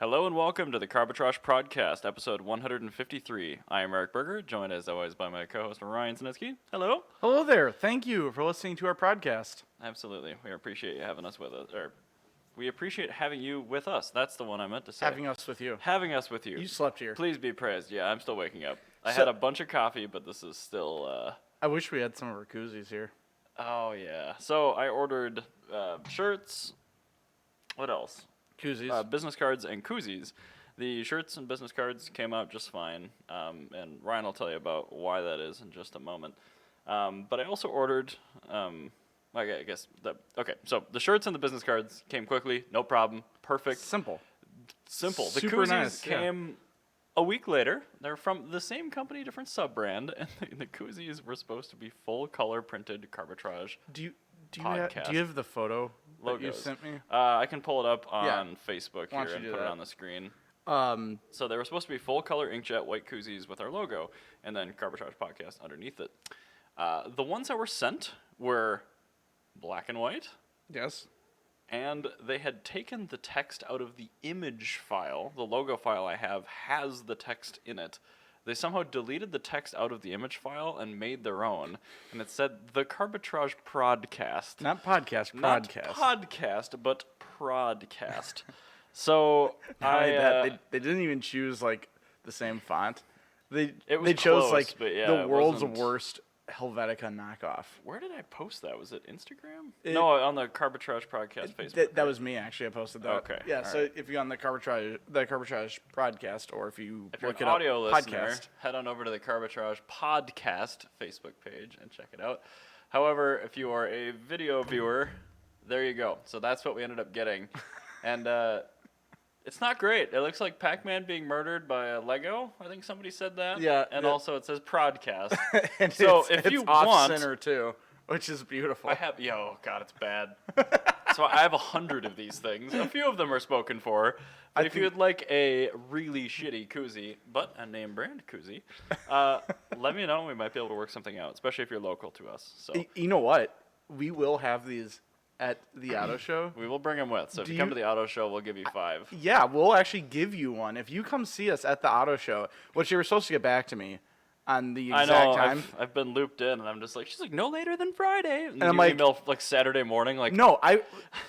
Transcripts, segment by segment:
Hello and welcome to the Carbitrage Podcast, episode 153. I am Eric Berger, joined as always by my co-host Ryan Sinitsky. Hello. Hello there. Thank you for listening to our podcast. Absolutely. We appreciate you having us with us. Or we appreciate having you with us. That's the one I meant to say. Having us with you. Having us with you. You slept here. Please be praised. Yeah, I'm still waking up. I had a bunch of coffee, but this is still... I wish we had some of our koozies here. Oh, yeah. So I ordered shirts. What else? Koozies. Business cards and koozies. The shirts and business cards came out just fine, and Ryan will tell you about why that is in just a moment. But I also ordered, so the shirts and the business cards came quickly, no problem, perfect. Simple. The Super koozies nice, came a week later. They're from the same company, different sub-brand, and the koozies were supposed to be full-color printed Carbitrage. Do you have the photo logos that you sent me? I can pull it up on Facebook Why don't here you and do put that? it on the screen. So they were supposed to be full color inkjet white koozies with our logo, and then Carbitrage Podcast underneath it. The ones that were sent were black and white, Yes. and they had taken the text out of the image file. The logo file I have has the text in it. They somehow deleted the text out of the image file and made their own, and it said the Carbitrage Podcast. Not podcast, Not podcast. podcast, but prodcast. So they didn't even choose like the same font. They was chose close, like but yeah, the it world's wasn't- worst Helvetica knockoff. Where did I post that? Was it Instagram? No, on the Carbitrage Podcast Facebook. That was me actually. I posted that. Okay, Yeah. all So right. if you're on the Carbitrage podcast, or if you If you're look an it up, audio listener, podcast. head on over to the Carbitrage Podcast Facebook page and check it out. However, if you are a video viewer, there you go. So that's what we ended up getting. And it's not great. It looks like Pac-Man being murdered by a Lego. I think somebody said that. Yeah, And yeah. also it says Prodcast. And So it's if you off want... center too, which is beautiful. God, it's bad. So I have 100 of these things. A few of them are spoken for. But if you would like a really shitty koozie, but a name brand koozie, let me know. We might be able to work something out, especially if you're local to us. So You know what? We will have these at the auto show. we will bring them with. So if Do you come you- to the auto show, we'll give you 5. Yeah, we'll actually give you one if you come see us at the auto show. Which you were supposed to get back to me on the I exact know. time. I've been looped in, and I'm just like, she's like, no later than Friday. And, I'm you like- email like Saturday morning, like, No,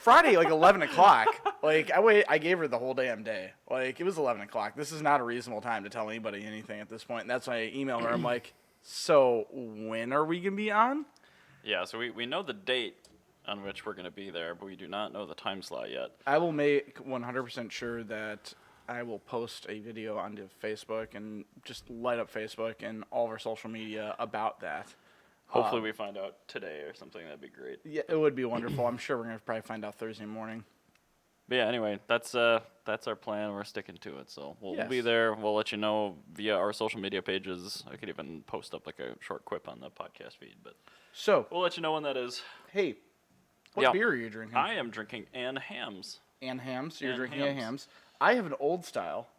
Friday like 11 o'clock. Like I gave her the whole damn day. Like it was 11 o'clock. This is not a reasonable time to tell anybody anything at this point. And that's why I emailed her. I'm like, so when are we gonna be on? Yeah. So we know the date on which we're going to be there, but we do not know the time slot yet. I will make 100% sure that I will post a video onto Facebook and just light up Facebook and all of our social media about that. Hopefully we find out today or something. That'd be great. Yeah, it would be wonderful. I'm sure we're going to probably find out Thursday morning. But yeah, anyway, that's our plan. We're sticking to it. So we'll be Yes. there. We'll let you know via our social media pages. I could even post up like a short quip on the podcast feed, but So, we'll let you know when that is. hey, what Yeah. beer are you drinking? I am drinking Ann Hams, And Hams. You're Ann drinking Hams. a Hams. I have an old style.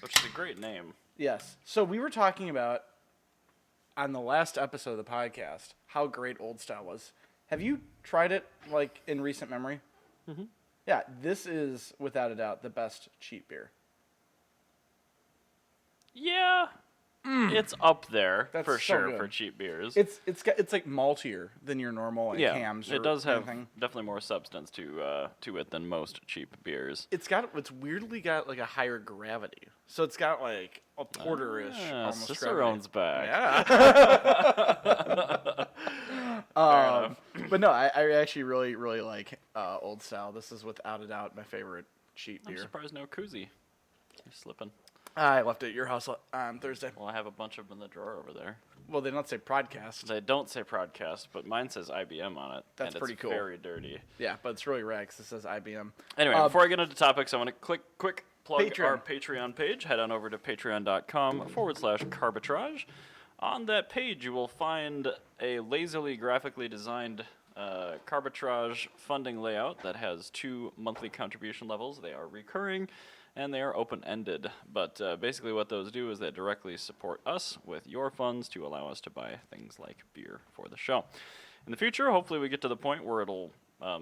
which is a great name. Yes. So we were talking about on the last episode of the podcast how great old style was. Have you tried it like in recent memory? Mm-hmm. Yeah, this is without a doubt the best cheap beer. Yeah, it's up there That's for so sure good. for cheap beers. It's like maltier than your normal like, yeah, Hams. it or does have anything. definitely more substance to it than most cheap beers. It's weirdly got like a higher gravity. So it's got like a porter-ish almost Cicerone's gravity. back. Yeah. enough. But no, I actually really like Old Style. This is without a doubt my favorite cheap I'm beer. surprised no koozie. You're slipping. I left it at your house on Thursday. Well, I have a bunch of them in the drawer over there. Well, they don't say podcast. They don't say Prodcast, but mine says IBM on it. That's and pretty it's cool. Very dirty. Yeah, but it's really rad 'cause it says IBM. Anyway, before I get into topics, I want to quick plug Patreon. our Patreon page. Head on over to patreon.com/carbitrage. On that page, you will find a lazily graphically designed Carbitrage funding layout that has 2 monthly contribution levels. They are recurring and they are open-ended. But basically what those do is they directly support us with your funds to allow us to buy things like beer for the show. In the future, hopefully we get to the point where it'll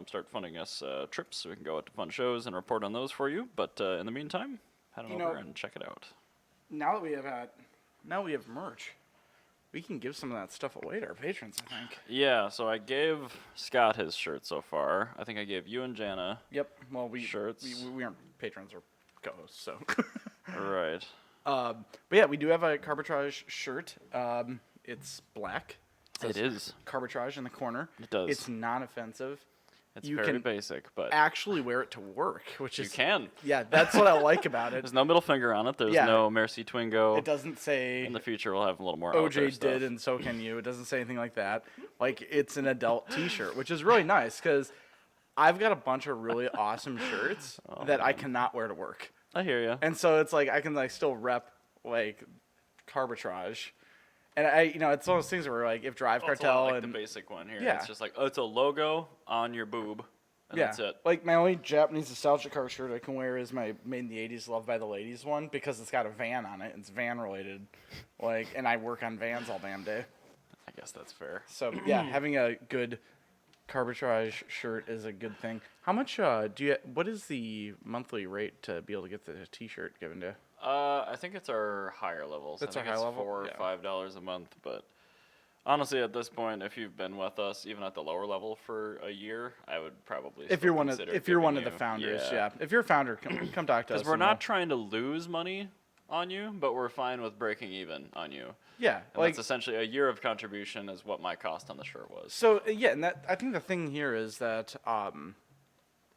start funding us trips so we can go out to fun shows and report on those for you. But in the meantime, head on You over know- and check it out. Now we have merch. We can give some of that stuff away to our patrons, I think. Yeah, so I gave Scott his shirt so far. I think I gave you and Jana. Yep. Well, Shirts. we aren't patrons or co-hosts, so. Right. But yeah, we do have a Carbitrage shirt. It's black. It is. Carbitrage in the corner. It does. It's non-offensive. It's You very can basic, but actually wear it to work, which you is can. yeah, that's what I like about it. There's no middle finger on it. There's Yeah. no Merci Twingo. It doesn't say In the future, we'll have a little more out there OJ stuff. did and so can you. It doesn't say anything like that. Like, it's an adult T-shirt, which is really nice because I've got a bunch of really awesome shirts that I cannot wear to work, I hear you. and so it's like I can like still rep like Carbitrage, and it's one of those things where like if Drive It's a lot Cartel like and the basic one here. Yeah. It's just like, it's a logo on your boob, and yeah, that's it. like my only Japanese nostalgia car shirt I can wear is my Made in the '80s Loved by the Ladies one because it's got a van on it. It's van related, like, and I work on vans all damn day. I guess that's fair. So yeah, having a good Carbitrage shirt is a good thing. How much what is the monthly rate to be able to get the T-shirt given to? I think it's our higher levels. That's I our think high it's level? $4 or Yeah. $5 a month, but honestly, at this point, if you've been with us, even at the lower level for a year, I would probably. If still you're one consider of the giving you- founders, yeah. If you're a founder, come talk to us. Because we're and not trying to lose money on you, but we're fine with breaking even on you. yeah, And like that's essentially a year of contribution is what my cost on the shirt was. so yeah, and that I think the thing here is that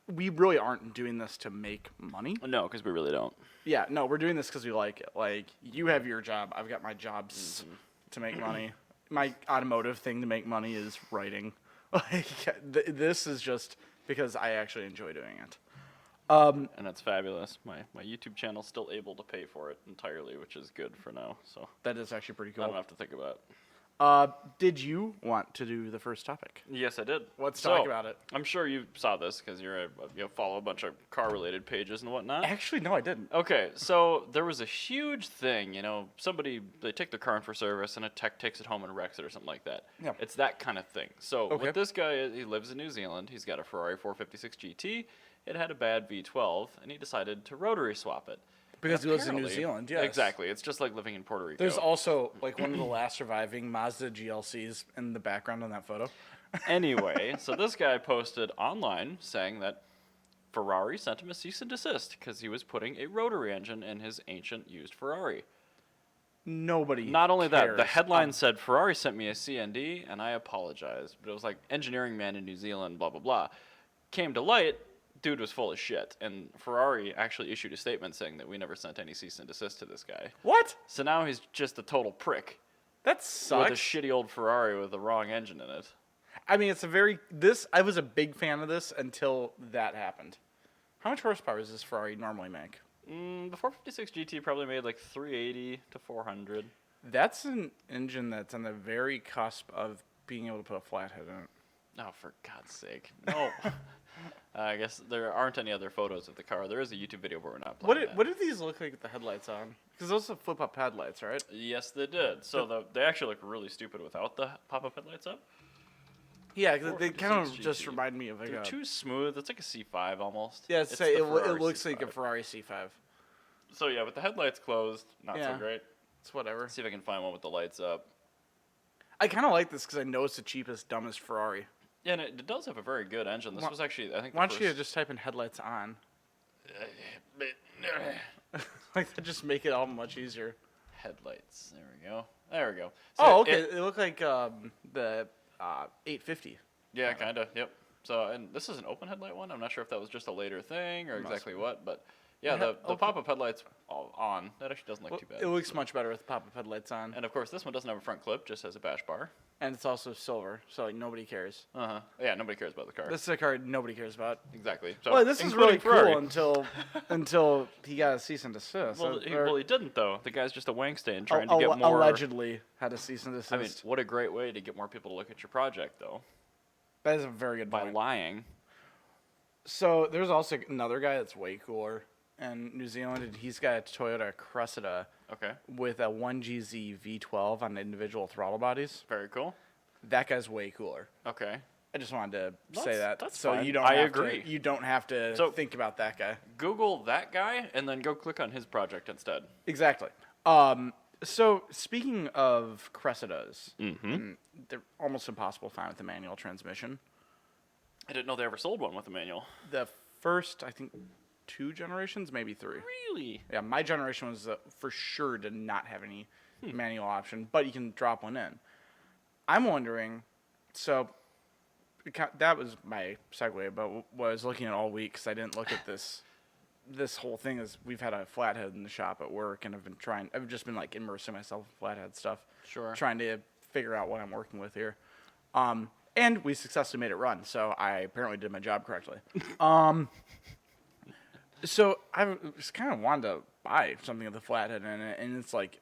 we really aren't doing this to make money. No, because we really don't. Yeah, no, we're doing this because we like it. Like, you have your job, I've got my jobs to make money. My automotive thing to make money is writing. Like, this is just because I actually enjoy doing it. And that's fabulous. My YouTube channel's still able to pay for it entirely, which is good for now. So That is actually pretty I don't cool. have to think about it. Did you want to do the first topic? Yes, I did. Let's So, talk about it. I'm sure you saw this because you follow a bunch of car-related pages and whatnot. Actually, no, I didn't. Okay, so there was a huge thing, they take their car in for service and a tech takes it home and wrecks it or something like that. Yeah. It's that kind of thing. So Okay. what this guy, he lives in New Zealand. He's got a Ferrari 456 GT. It had a bad V12, and he decided to rotary swap it. Because he lives in New Apparently- Zealand, yes. Exactly. It's just like living in Puerto Rico. There's also, like, one of the last surviving Mazda GLCs in the background on that photo. Anyway, so this guy posted online saying that Ferrari sent him a cease and desist because he was putting a rotary engine in his ancient used Ferrari. Nobody Not only that, the cares. headline said Ferrari sent me a CND and I apologize, but it was like engineering man in New Zealand, blah blah blah. Came to light, dude was full of shit, and Ferrari actually issued a statement saying that we never sent any cease and desist to this guy. What? So now he's just a total prick That with a sucks. shitty old Ferrari with the wrong engine in it. I mean, I was a big fan of this until that happened. How much horsepower does this Ferrari normally make? The 456 GT probably made like 380 to 400. That's an engine that's on the very cusp of being able to put a flathead in it. Oh, for God's sake. No. I guess there aren't any other photos of the car. There is a YouTube video where we're not playing that. What do these look like with the headlights on? Because those are flip-up headlights, right? Yes, they did. So they actually look really stupid without the pop-up headlights up. Yeah, cause they kind of 456 just GT. remind me of like They're a... too smooth. It's like a C5 almost. Yeah, It's say the it Ferrari looks like a C5. Ferrari C5. So yeah, with the headlights closed, not Yeah. so great. It's whatever. See if I can find one with the lights up. I kind of like this because I know it's the cheapest, dumbest Ferrari. Yeah, and it does have a very good engine. This Why- was actually, I think, Why don't you just type in headlights on? Like, that just make it all much easier. Headlights. There we go. There we go. Oh, okay. It looked like the 850. Yeah, kind of. Yep. So, and this is an open headlight one. I'm not sure if that was just a later thing or exactly what, but yeah, Yeah, the pop-up headlights all on. That actually doesn't look too bad. It looks much better with pop-up headlights on. And of course, this one doesn't have a front clip, just has a bash bar. And it's also silver, so like nobody cares. Yeah, nobody cares about the car. This is a car nobody cares about. Exactly. So, Well, this is including really Ferrari. cool until he got a cease and desist. Well, he didn't though. The guy's just a wankstein trying Al- to get more. allegedly had a cease and desist. I mean, what a great way to get more people to look at your project, though, that is a very good by point. lying. So there's also another guy that's way cooler in New Zealand, and he's got a Toyota Cressida Okay. with a 1GZ V12 on individual throttle bodies. Very cool. That guy's way cooler. Okay. I just wanted to say that. That's so fine. you don't I have agree. To, you don't have to think about that guy. Google that guy and then go click on his project instead. Exactly. So speaking of Cressidas, they're almost impossible to find with a manual transmission. I didn't know they ever sold one with a manual. The first, I think, 2 generations, maybe 3. Really? Yeah, my generation was for sure did not have any manual option, but you can drop one in. I'm wondering, so that was my segue, but what I was looking at all week, because I didn't look at this whole thing is we've had a flathead in the shop at work, and I've just been like immersing myself in flathead stuff. Sure. Trying to figure out what I'm working with here. And we successfully made it run, so I apparently did my job correctly. So I just kind of wanted to buy something with a flathead in it, and it's like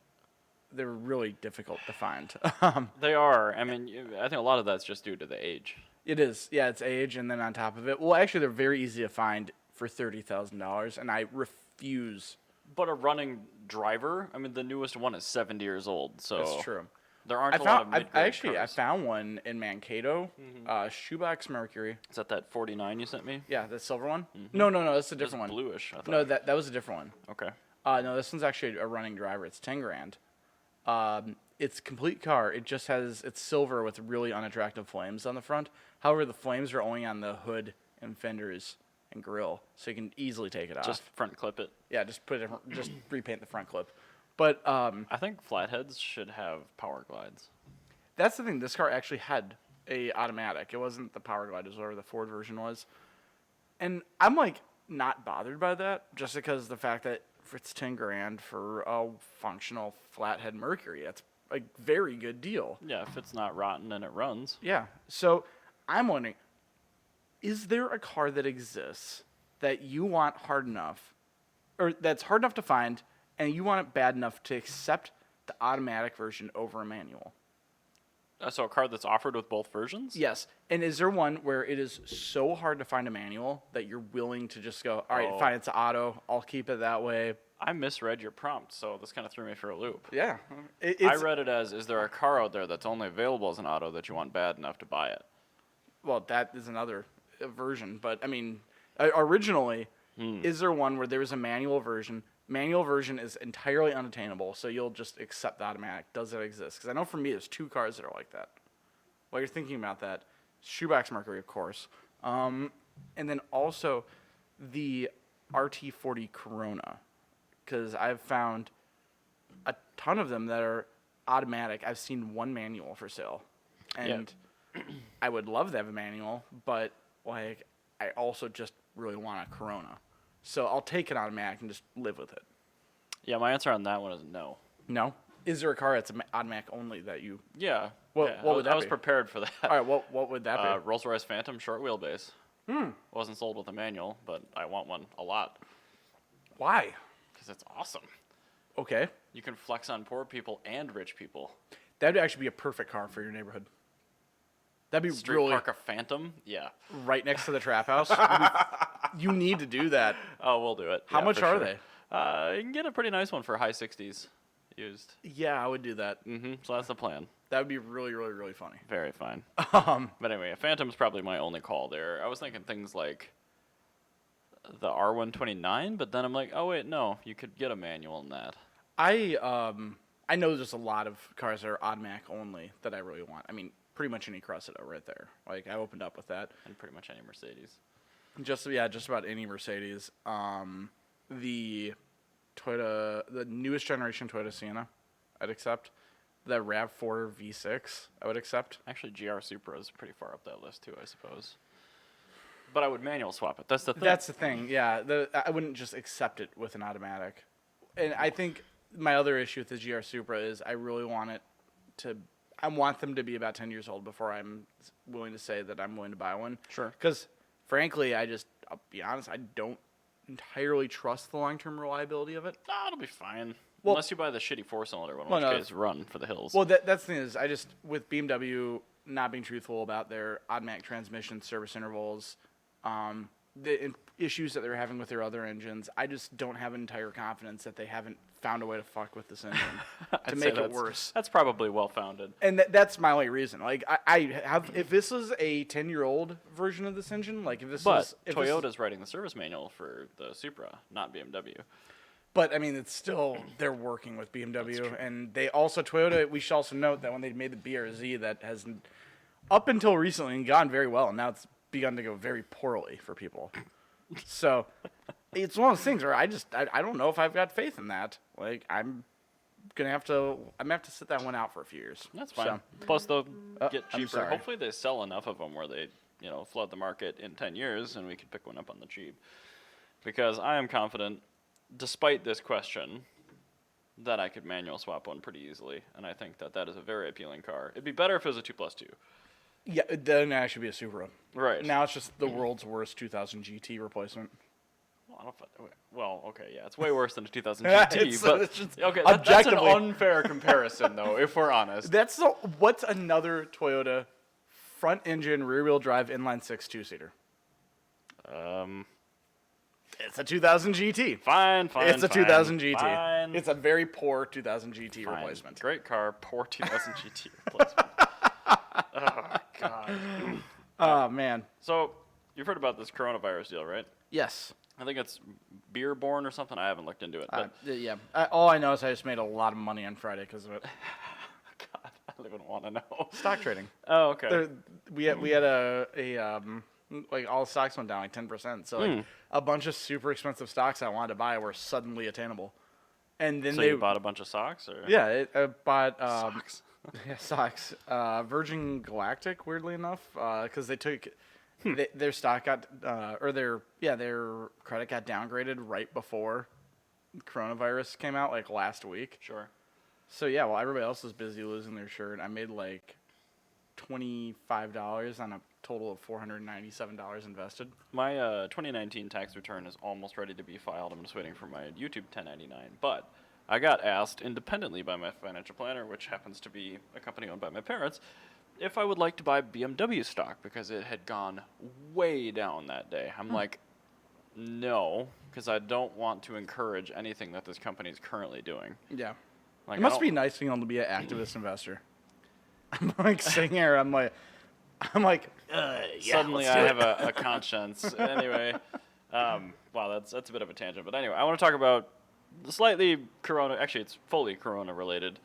they're really difficult to find. They are. I mean, I think a lot of that's just due to the age. It is. Yeah, it's age, and then on top of it, well, actually, they're very easy to find for $30,000, and I refuse. But a running driver, I mean, the newest one is 70 years old, so That's true. There aren't a lot of mid-grade I cars. found one in Mankato, Shoebox Mercury. Is that 49 you sent me? Yeah, the silver one. No, that's a different one. Bluish. I thought. No, that was a different one. Okay. No, this one's actually a running driver. It's $10,000. It's a complete car. It's silver with really unattractive flames on the front. However, the flames are only on the hood and fenders and grill, so you can easily take it off. Just front clip it. Yeah, just repaint the front clip. But I think flatheads should have power glides. That's the thing. This car actually had a automatic. It wasn't the power glide, it was whatever the Ford version was. And I'm like not bothered by that, just because the fact that it's $10,000 for a functional flathead Mercury. That's a very good deal. Yeah, if it's not rotten and it runs. Yeah. So I'm wondering, is there a car that exists that you want hard enough, or that's hard enough to find, and you want it bad enough to accept the automatic version over a manual? So a car that's offered with both versions? Yes. And is there one where it is so hard to find a manual that you're willing to just go, all right, fine, it's auto, I'll keep it that way? I misread your prompt, so this kind of threw me for a loop. Yeah. I read it as, is there a car out there that's only available as an auto that you want bad enough to buy it? Well, that is another version. But, I mean, originally, is there one where there is a manual version? Manual version is entirely unattainable, so you'll just accept the automatic. Does that exist? Because I know for me, there's 2 cars that are like that. While you're thinking about that, Shoebox Mercury, of course. And then also the RT40 Corona, because I've found a ton of them that are automatic. I've seen one manual for sale. And I would love to have a manual, but like I also just really want a Corona. So I'll take an automatic and just live with it. Yeah, my answer on that one is no. No? Is there a car that's automatic only that you... Yeah. What would that be? I was prepared for that. All right, what would that be? Rolls-Royce Phantom short wheelbase. Wasn't sold with a manual, but I want one a lot. Why? Because it's awesome. Okay. You can flex on poor people and rich people. That'd actually be a perfect car for your neighborhood. That'd be Street really... park a Phantom? Yeah. Right next to the trap house? You need to do that. Oh, we'll do it. How much are they? You can get a pretty nice one for high 60s used. Yeah, I would do that. So that's the plan. That would be really, really, really funny. Very fine. But anyway, a Phantom's probably my only call there. I was thinking things like the R129, but then I'm like, oh wait, no, you could get a manual in that. I know there's a lot of cars that are automatic only that I really want. I mean, pretty much any Cressida right there. Like, I opened up with that. And pretty much any Mercedes. Just about any Mercedes. The newest generation Toyota Sienna, I'd accept. The RAV4 V6, I would accept. Actually, GR Supra is pretty far up that list too, I suppose. But I would manual swap it. That's the thing. That's the thing, yeah. I wouldn't just accept it with an automatic. And I think my other issue with the GR Supra is I really want it to... I want them to be about 10 years old before I'm willing to say that I'm willing to buy one. Sure. Because, frankly, I'll be honest, I don't entirely trust the long-term reliability of it. Nah, it'll be fine. Well, unless you buy the shitty 4-cylinder one, which case run for the hills. Well, that's the thing is, with BMW not being truthful about their automatic transmission service intervals, issues that they're having with their other engines. I just don't have entire confidence that they haven't found a way to fuck with this engine to make it worse. That's probably well-founded. And that's my only reason. Like, I have, if this is a 10-year-old version of this engine, like if this is... If Toyota's writing the service manual for the Supra, not BMW. But, I mean, it's still, they're working with BMW. And they also, Toyota, we should also note that when they made the BRZ, that has, up until recently, gone very well. And now it's begun to go very poorly for people. So, it's one of those things where I don't know if I've got faith in that. Like, I'm gonna have to sit that one out for a few years. That's fine. So, Plus, they'll get I'm cheaper. sorry. Hopefully, they sell enough of them where they, flood the market in 10 years, and we can pick one up on the cheap. Because I am confident, despite this question, that I could manual swap one pretty easily, and I think that is a very appealing car. It'd be better if it was a 2+2. Yeah, then it should be a Supra. Right. Now it's just the world's worst 2000 GT replacement. Well, okay, yeah, it's way worse than a 2000 Yeah, GT, but it's just okay, that's an objectively- unfair comparison, though, if we're honest. What's another Toyota front engine, rear wheel drive, inline six 2-seater? It's a 2000 GT. Fine. It's a 2000 GT. Fine. It's a very poor 2000 GT Fine. replacement. Great car, poor 2000 GT replacement. Oh, God. Oh, man. So, you've heard about this coronavirus deal, right? Yes. I think it's beer-borne or something. I haven't looked into it. But Yeah. All I know is I just made a lot of money on Friday because of it. God, I don't even want to know. Stock trading. Oh, okay. We had like all stocks went down like 10%. So like a bunch of super expensive stocks I wanted to buy were suddenly attainable. And then So you bought a bunch of socks? Or? Yeah, I bought Socks. yeah, socks. Virgin Galactic, weirdly enough, because they took their stock got their credit got downgraded right before coronavirus came out, like last week. Sure. So yeah, while everybody else was busy losing their shirt, I made like $25 on a total of $497 invested. My 2019 tax return is almost ready to be filed. I'm just waiting for my YouTube 1099. But I got asked independently by my financial planner, which happens to be a company owned by my parents, if I would like to buy BMW stock because it had gone way down that day. I'm like, no, because I don't want to encourage anything that this company is currently doing. Yeah. Like, It must be nice being able to be an activist investor. I'm like sitting here, I'm like, suddenly I have a conscience. Anyway, wow, that's a bit of a tangent. But anyway, I want to talk about slightly Corona. Actually, it's fully Corona related.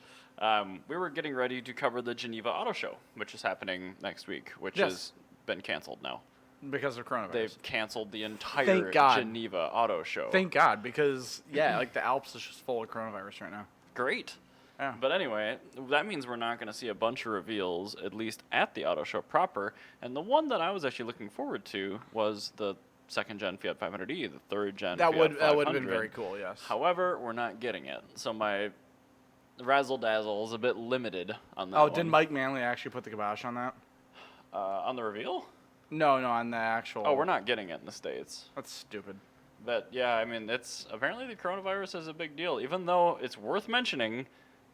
We were getting ready to cover the Geneva Auto Show, which is happening next week, which has been canceled now. because of coronavirus. They've canceled the entire Thank God. Geneva Auto Show. Thank God, because like the Alps is just full of coronavirus right now. Great. Yeah. But anyway, that means we're not going to see a bunch of reveals, at least at the auto show proper. And the one that I was actually looking forward to was the second-gen Fiat 500e, the third-gen That Fiat would 500. have been very cool, yes. However, we're not getting it. So my razzle-dazzle is a bit limited on that Oh, one. did Mike Manley actually put the kibosh on that? On the reveal? No, on the actual... Oh, we're not getting it in the States. That's stupid. But, yeah, I mean, it's apparently the coronavirus is a big deal, even though it's worth mentioning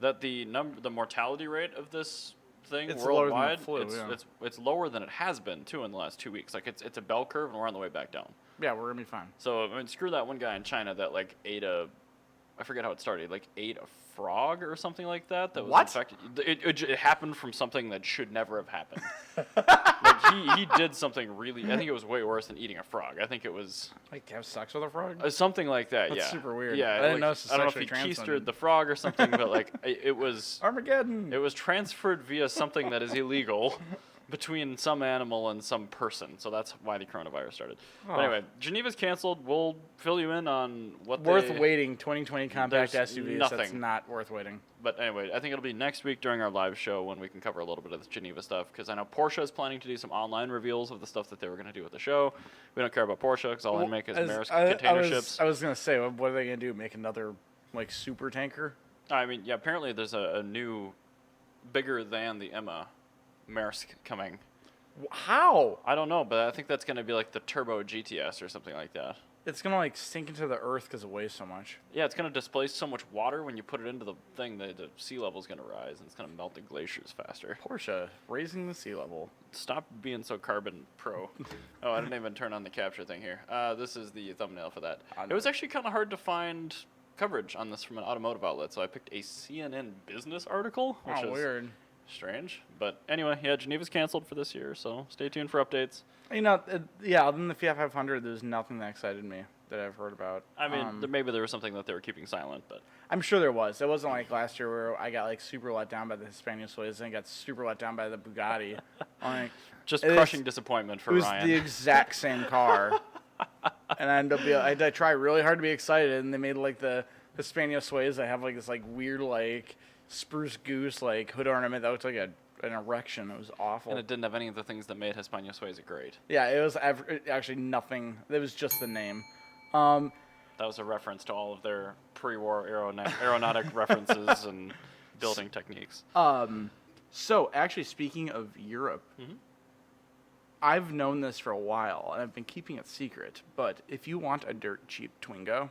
that the mortality rate of this thing It's lower than the worldwide, flu, yeah. it's lower than it has been, too, in the last 2 weeks. Like, it's a bell curve, and we're on the way back down. Yeah, we're going to be fine. So, I mean, screw that one guy in China that, like, I forget how it started, like, ate a frog or something like that. That was What? infected. It happened from something that should never have happened. Like, he did something really, I think it was way worse than eating a frog. I think it was... Like, have sex with a frog? something like that, That's yeah. super weird. Yeah, I didn't like, know this was I don't know if sexually he transmitted. keistered the frog or something, but like it was Armageddon! it was transferred via something that is illegal between some animal and some person. So that's why the coronavirus started. But Oh. anyway, Geneva's canceled. We'll fill you in on what Worth they, waiting, 2020 compact There's SUVs, nothing. that's not worth waiting. But anyway, I think it'll be next week during our live show when we can cover a little bit of this Geneva stuff, because I know Porsche is planning to do some online reveals of the stuff that they were going to do with the show. We don't care about Porsche because all they make is Maersk container ships. I was going to say, what are they going to do, make another, like, super tanker? I mean, yeah, apparently there's a new, bigger than the Emma Maersk coming. How? I don't know, but I think that's going to be like the Turbo GTS or something like that. It's gonna like sink into the earth because it weighs so much. Yeah, it's going to displace so much water when you put it into the thing. The sea level's going to rise, and it's going to melt the glaciers faster. Porsche raising the sea level. Stop being so carbon pro. Oh, I didn't even turn on the capture thing here. This is the thumbnail for that. It was actually kind of hard to find coverage on this from an automotive outlet, so I picked a CNN business article, which is weird. strange. But anyway, yeah, Geneva's canceled for this year, so stay tuned for updates. You know, yeah, other than the Fiat 500, there's nothing that excited me that I've heard about. I mean, maybe there was something that they were keeping silent, but I'm sure there was. It wasn't like last year where I got like super let down by the Hispania Suez and got super let down by the Bugatti. Like, just crushing disappointment for Ryan. It was the exact same car. And I ended up I try really hard to be excited, and they made like the Hispania Suez. I have like this like weird like spruce goose like hood ornament that looked like an erection. It was awful. And it didn't have any of the things that made Hispania Suez great. Yeah, it was actually nothing. It was just the name. That was a reference to all of their pre-war aeronautic references and building techniques. So actually, speaking of Europe, I've known this for a while, and I've been keeping it secret. But if you want a dirt cheap Twingo,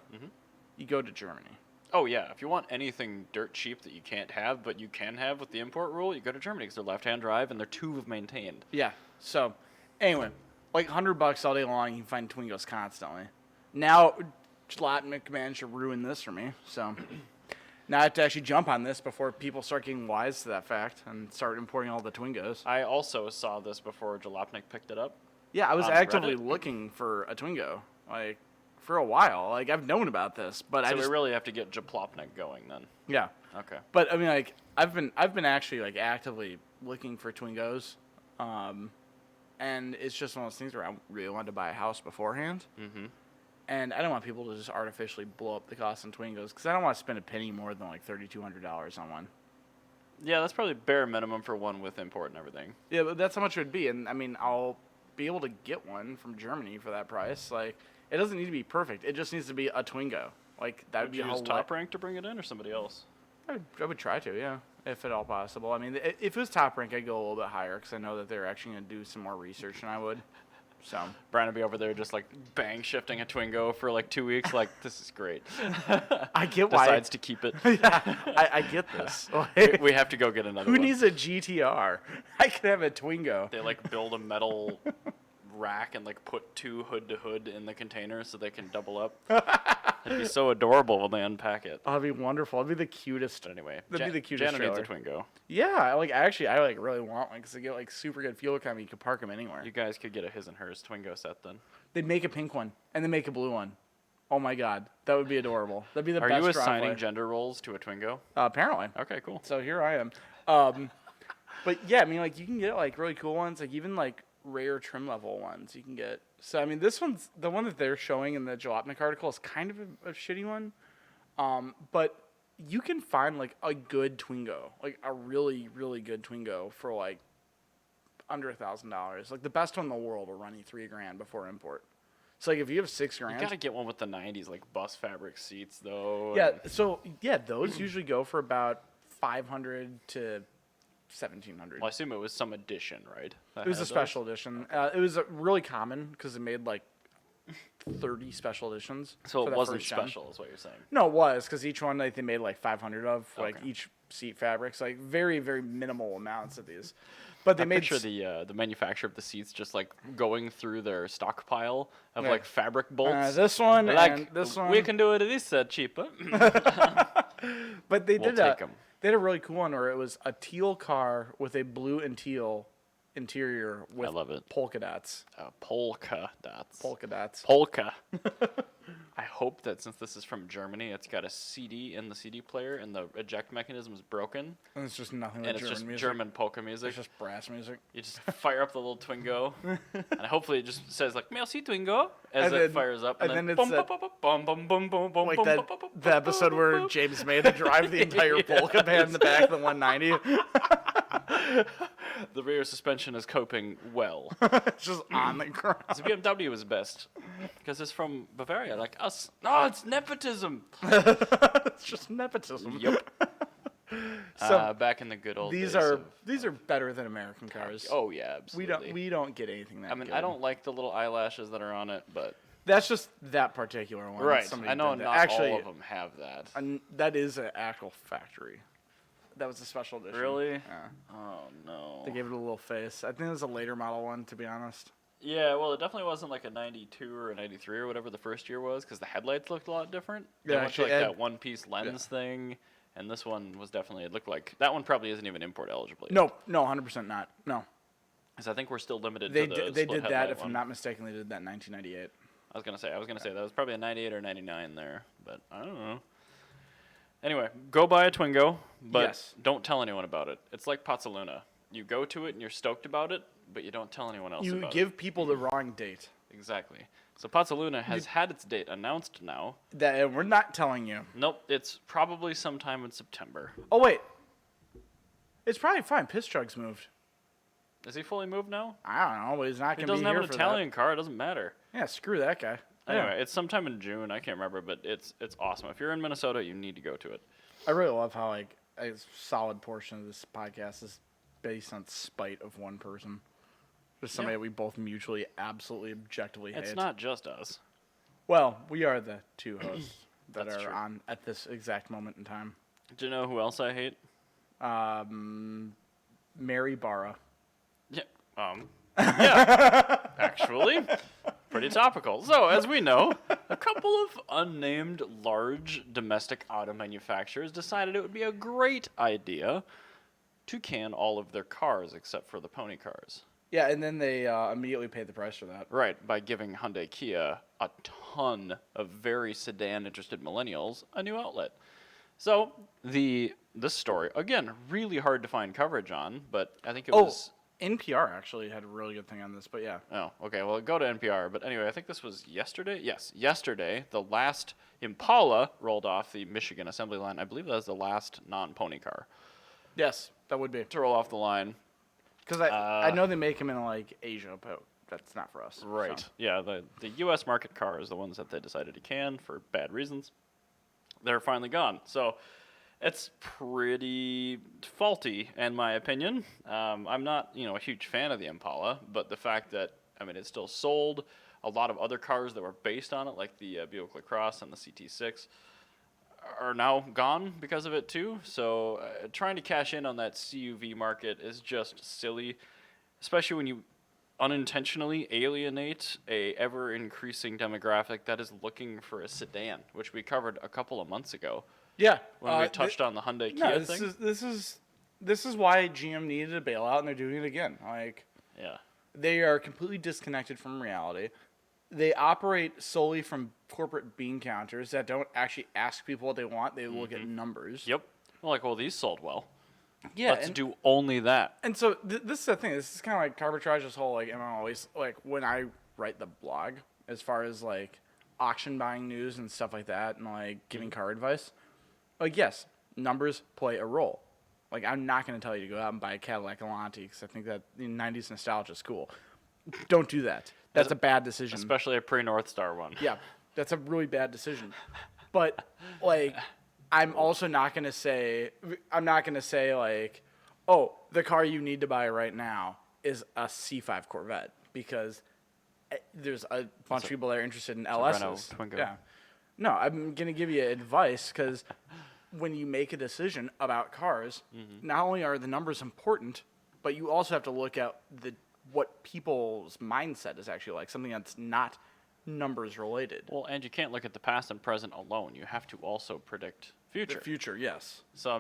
you go to Germany. Oh, yeah. If you want anything dirt cheap that you can't have, but you can have with the import rule, you go to Germany because they're left-hand drive and they're tube maintained. Yeah. So, anyway, like $100 all day long, you can find Twingos constantly. Now, Jalopnik managed to ruin this for me. So, now I have to actually jump on this before people start getting wise to that fact and start importing all the Twingos. I also saw this before Jalopnik picked it up. Yeah, I was actively looking for a Twingo, like, for a while. Like, I've known about this, but we really have to get Jalopnik going then. Yeah. Okay. But I mean, like, I've been actually like actively looking for Twingos, and it's just one of those things where I really wanted to buy a house beforehand, and I don't want people to just artificially blow up the cost on Twingos because I don't want to spend a penny more than like $3,200 on one. Yeah, that's probably bare minimum for one with import and everything. Yeah, but that's how much it would be, and I mean, I'll be able to get one from Germany for that price. Like, it doesn't need to be perfect; it just needs to be a Twingo. Like, that would be you use Top Rank to bring it in, or somebody else? I would try to, yeah, if at all possible. I mean, if it was Top Rank, I'd go a little bit higher because I know that they're actually going to do some more research than I would. So Brian would be over there just like bang shifting a Twingo for like 2 weeks. Like, this is great. I get why. Decides to keep it. Yeah, I get this. We have to go get another Who one. needs a GTR? I could have a Twingo. They like build a metal rack and like put two hood to hood in the container so they can double up. It'd be so adorable when they unpack it. Oh, it'd be wonderful. It'd be the cutest. But anyway, that'd be the cutest Jana needs a trailer. Twingo. Yeah, I really want one because they get like super good fuel economy. You could park them anywhere. You guys could get a his and hers Twingo set then. They'd make a pink one and then make a blue one. Oh my God, that would be adorable. That'd be the Are best. you driveway. assigning gender roles to a Twingo? Apparently. Okay, cool. So here I am. But yeah, I mean, like, you can get like really cool ones, like even like rare trim level ones you can get. So I mean, this one's the one that they're showing in the Jalopnik article is kind of a shitty one, but you can find like a good Twingo, like a really really good Twingo for like under $1,000. Like the best one in the world will run you $3,000 before import. So like if you have $6,000, You gotta get one with the '90s like bus fabric seats though. yeah. So yeah, those usually go for about $500 to $1,700. Well, I assume it was some edition, right? It was a special edition. It was really common because it made like 30 special editions. So for it that wasn't first gen. special, is what you're saying. No, it was because each one like they made like 500 of, like Okay. each seat fabrics, like very very minimal amounts of these. But they I made picture the manufacturer of the seats just like going through their stockpile of Yeah. like fabric bolts. this one They're like, and this one. we can do it this cheaper. But they We'll did take 'em. They had a really cool one where it was a teal car with a blue and teal interior with love it. polka dots. Polka dots. Polka dots. Polka. I hope that since this is from Germany, it's got a CD in the CD player and the eject mechanism is broken. And it's just nothing And but it's German just music. German polka music. It's just brass music. You just fire up the little Twingo, and hopefully it just says like "Merci Twingo" as And it then- fires up, and then then it's bum, that- bum, bum, bum, bum, bum, bum, Like bum, that, bum, bum, bum, the episode bum, where bum. James made to drive the entire polka band in the back of the 190. The rear suspension is coping well. It's just on the ground. The BMW is best because it's from Bavaria, like us. No, it's nepotism. It's just nepotism. Yep. So Back in the good old these days are of- better than American cars. Oh yeah, absolutely. we don't get anything that I mean, good. I don't like the little eyelashes that are on it, but That's just that particular one. Right. Somebody I know did that. not Actually, all of them have that. that is an actual factory. That was a special edition. Really? Yeah. Oh, no. They gave it a little face. I think it was a later model one, to be honest. Yeah, well, it definitely wasn't like a 92 or a 93 or whatever the first year was, because the headlights looked a lot different. They Yeah, went actually, to like that one-piece lens thing, and this one was definitely, it looked like, that one probably isn't even import eligible yet. No, 100% not. No. Because I think we're still limited They to the they split did that, headlight if one. I'm not mistaken, they did that in 1998. I was gonna say that was probably a 98 or 99 there, but I don't know. Anyway, go buy a Twingo, but Yes. don't tell anyone about it. It's like Pozzoluna. You go to it and you're stoked about it, but you don't tell anyone else You about give people the wrong date. it. Exactly. So Pozzoluna has had its date announced now. That we're not telling you. Nope, it's probably sometime in September. Oh wait, it's probably fine. Piss Chug's moved. Is he fully moved now? I don't know, but he's not He gonna be doesn't have here an for Italian car. It doesn't matter. that. Yeah, screw that guy. Anyway, it's sometime in June. I can't remember, but it's awesome. If you're in Minnesota, you need to go to it. I really love how like a solid portion of this podcast is based on spite of one person, just somebody Yeah. that we both mutually, absolutely, objectively hate. It's not just us. Well, we are the two hosts that That's are true. on at this exact moment in time. Do you know who else I hate? Mary Barra. Yeah. Yeah. Actually, pretty topical. So, as we know, a couple of unnamed large domestic auto manufacturers decided it would be a great idea to can all of their cars except for the pony cars. Yeah, and then they immediately paid the price for that. Right, by giving Hyundai Kia a ton of very sedan-interested millennials a new outlet. So, this story, again, really hard to find coverage on, but I think it was... NPR actually had a really good thing on this, but yeah. Oh, okay. Well, go to NPR. But anyway, I think this was yesterday. Yes, yesterday, the last Impala rolled off the Michigan assembly line. I believe that was the last non-pony car Yes, that would be. to roll off the line. Because I know they make them in like Asia, but that's not for us. Right. So. Yeah, the U.S. market cars, the ones that they decided to can for bad reasons, they're finally gone. So it's pretty faulty, in my opinion. I'm not, a huge fan of the Impala, but the fact that, it still sold. A lot of other cars that were based on it, like the Buick LaCrosse and the CT6, are now gone because of it too. So trying to cash in on that CUV market is just silly, especially when you unintentionally alienate a ever-increasing demographic that is looking for a sedan, which we covered a couple of months ago. Yeah, When we touched on the Hyundai Kia thing. This is why GM needed a bailout, and they're doing it again. Like, Yeah. they are completely disconnected from reality. They operate solely from corporate bean counters that don't actually ask people what they want. They look at numbers. Yep. Well, these sold well. Yeah, Let's and, do only that. and so this is the thing. This is kind of like Carbitrage's whole like. I'm always like when I write the blog, as far as like auction buying news and stuff like that, and like giving car advice. Like, yes, numbers play a role. Like, I'm not going to tell you to go out and buy a Cadillac Elante because I think that the 90s nostalgia is cool. Don't do that. That's a bad decision. Especially a pre-North Star one. Yeah, that's a really bad decision. But, like, I'm also not going to say, like, oh, the car you need to buy right now is a C5 Corvette because there's a bunch of people that are interested in LSs. Renault Twingo. Yeah. No, I'm going to give you advice because when you make a decision about cars, not only are the numbers important, but you also have to look at what people's mindset is actually like, something that's not numbers related. Well, and you can't look at the past and present alone. You have to also predict future. The future, yes. So,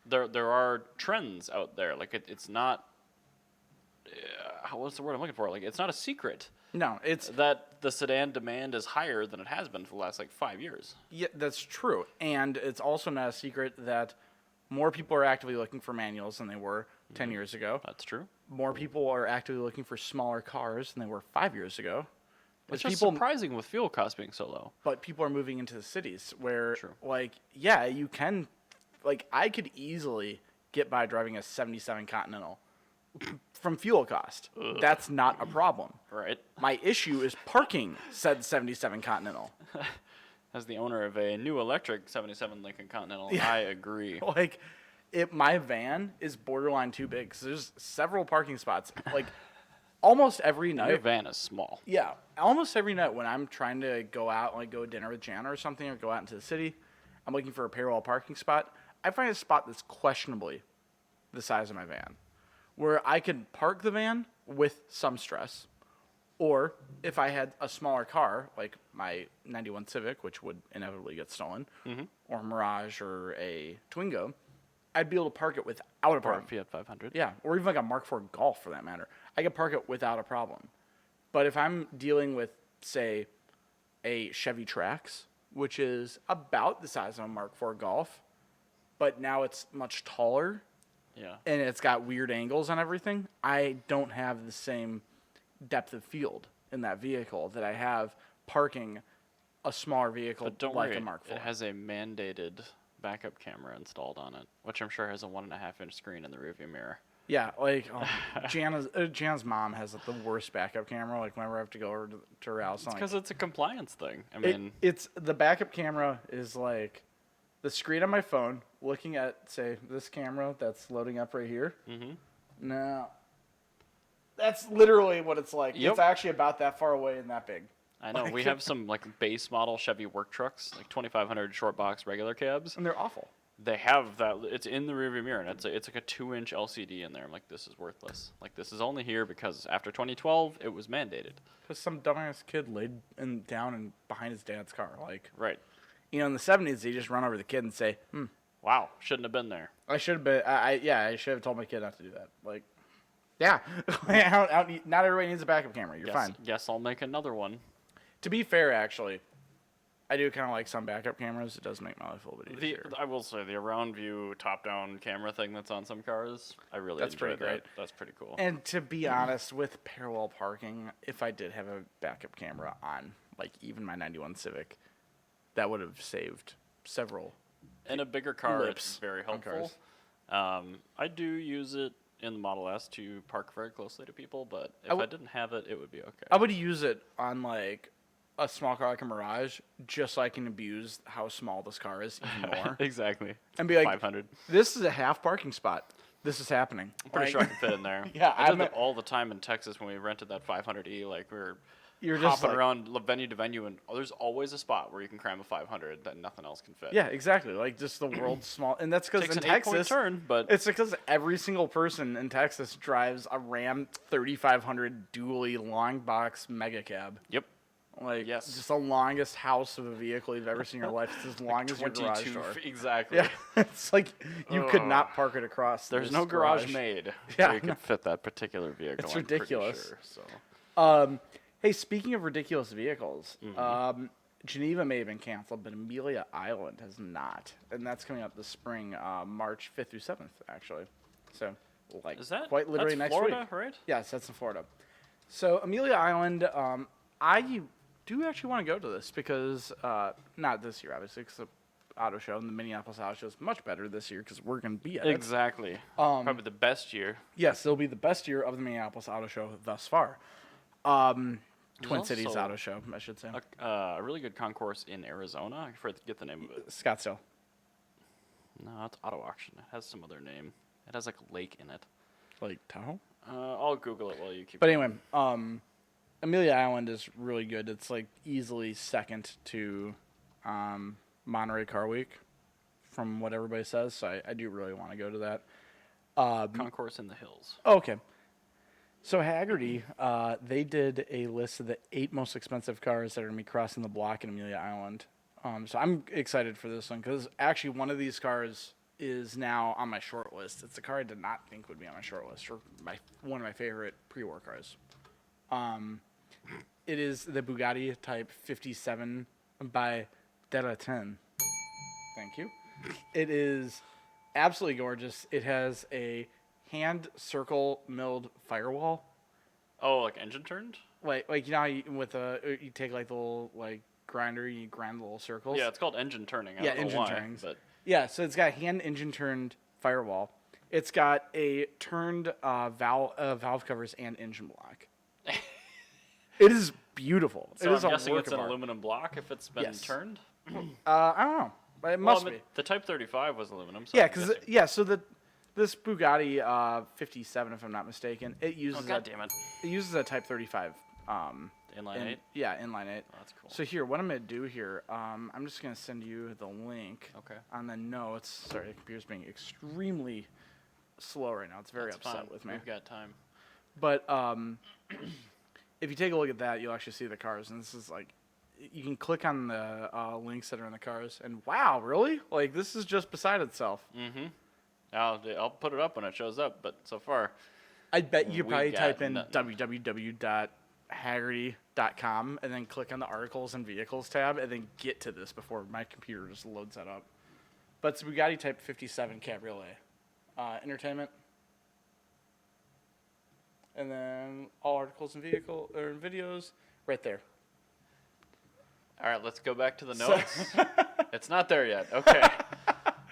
there are trends out there. Like, it's not... what's the word I'm looking for? Like, it's not a secret No, it's that the sedan demand is higher than it has been for the last, 5 years. yeah, that's true. And it's also not a secret that more people are actively looking for manuals than they were 10 years ago. That's true. More people are actively looking for smaller cars than they were 5 years ago. It's As just people, surprising with fuel costs being so low. but people are moving into the cities where, True. yeah, you can, I could easily get by driving a 77 Continental from fuel cost. That's not a problem. Right. My issue is parking said 77 Continental. As the owner of a new electric 77 Lincoln Continental, Yeah. I agree. My van is borderline too big. So there's several parking spots. almost every Your night. van is small. Yeah, almost every night when I'm trying to go out, like go to dinner with Jana or something, or go out into the city, I'm looking for a parallel parking spot. I find a spot that's questionably the size of my van, where I could park the van with some stress, or if I had a smaller car, like my 91 Civic, which would inevitably get stolen, or a Mirage or a Twingo, I'd be able to park it without a Or a problem. Fiat 500. Yeah, or even like a Mark IV Golf for that matter. I could park it without a problem. But if I'm dealing with, say, a Chevy Trax, which is about the size of a Mark IV Golf, but now it's much taller Yeah. and it's got weird angles on everything, I don't have the same depth of field in that vehicle that I have parking a smaller vehicle But don't like worry, a Mark IV. it has a mandated backup camera installed on it, which I'm sure has a 1.5-inch screen in the rearview mirror. Yeah, like Jana's mom has like, the worst backup camera. Like whenever I have to go over to her house, I'm Because like, it's a compliance thing. I mean, it's the backup camera is like the screen on my phone looking at, say, this camera that's loading up right here. Mhm. No, that's literally what it's like. Yep. It's actually about that far away and that big. I know we have some like base model Chevy work trucks, like 2500 short box regular cabs. And they're awful. They have that. It's in the rearview mirror, and it's like a 2-inch LCD in there. I'm like, this is worthless. Like, this is only here because after 2012, it was mandated. Because some dumbass kid laid down and behind his dad's car. Like, Right. in the 70s, they just run over the kid and say, Wow. Shouldn't have been there. I should have been, I should have told my kid not to do that. Like, yeah. Not everybody needs a backup camera. You're fine. Guess I'll make another one. To be fair, actually, I do kind of like some backup cameras. It does make my life a little bit easier. I will say the around view top-down camera thing that's on some cars, I really That's enjoy pretty great. that. That's pretty cool. And to be honest, with parallel parking, if I did have a backup camera on, like even my 91 Civic, that would have saved several. In a bigger car, lips it's very on helpful. I do use it in the Model S to park very closely to people, but if I didn't have it, it would be okay. I would use it on like a small car like a Mirage, just so I can abuse how small this car is even more. Exactly. And be like, 500. this is a half parking spot. This is happening. I'm pretty sure I can fit in there. Yeah, I did I'm that all the time in Texas when we rented that 500E. Like, we were You're just hopping like, around venue to venue, and there's always a spot where you can cram a 500 that nothing else can fit. yeah, exactly. Like just the world's small, and that's because Takes in an 8-point Texas, turn, but it's because every single person in Texas drives a Ram 3500 dually long box mega cab. yep. Like, Yes. just the longest house of a vehicle you've ever seen in your life. It's as long as your garage 22 door. exactly. Yeah, it's like you could not park it across. There's this no garage made Yeah, where you could fit that particular vehicle. It's I'm pretty ridiculous. Sure, so. Hey, speaking of ridiculous vehicles, Geneva may have been canceled, but Amelia Island has not, and that's coming up this spring, March 5th through 7th, actually. So, like, Is that quite literally that's next Florida, week. right? Yes, that's in Florida. So Amelia Island, I do actually want to go to this because not this year, obviously, because the auto show and the Minneapolis Auto Show is much better this year because we're going to be at it. Exactly. Probably the best year. Yes, it'll be the best year of the Minneapolis Auto Show thus far. Twin Cities also Auto Show, I should say. A really good concourse in Arizona. I forget the name of it. Scottsdale. No, it's Auto Auction. It has some other name. It has like a lake in it. Like Tahoe? I'll Google it while you keep. But anyway, Amelia Island is really good. It's like easily second to Monterey Car Week, from what everybody says. So I do really want to go to that. Concourse in the Hills. Okay. So Haggerty, they did a list of the 8 most expensive cars that are going to be crossing the block in Amelia Island. So I'm excited for this one because actually one of these cars is now on my short list. It's a car I did not think would be on my short list, or one of my favorite pre-war cars. It is the Bugatti Type 57 by Delatin. Thank you. It is absolutely gorgeous. It has a hand circle milled firewall. Oh, like engine turned? Like you know how you take like the little like grinder, you grind the little circles. Yeah, it's called engine turning. I Yeah, don't know engine why, turnings. but Yeah, so it's got hand engine turned firewall. It's got a turned valve covers and engine block. It is beautiful. so it is I'm a guessing work it's of an art. aluminum block if it's been Yes. turned. I don't know. It must Well, be. the Type 35 was aluminum. So Yeah, I'm because guessing- so This Bugatti 57, if I'm not mistaken, it uses God damn it. It uses a Type 35. Inline 8? Yeah, inline 8. Oh, that's cool. So here, what I'm going to do here, I'm just going to send you the link on the notes. Sorry, the computer's being extremely slow right now. It's very upset with me. We've got time. But if you take a look at that, you'll actually see the cars. And this is like, you can click on the links that are in the cars. And wow, really? Like, this is just beside itself. Mm-hmm. I'll put it up when it shows up, but so far... I bet you could probably type in www.haggerty.com and then click on the articles and vehicles tab and then get to this before my computer just loads that up. But it's a Bugatti Type 57 Cabriolet. Entertainment. And then all articles and videos right there. All right, let's go back to the notes. It's not there yet. Okay.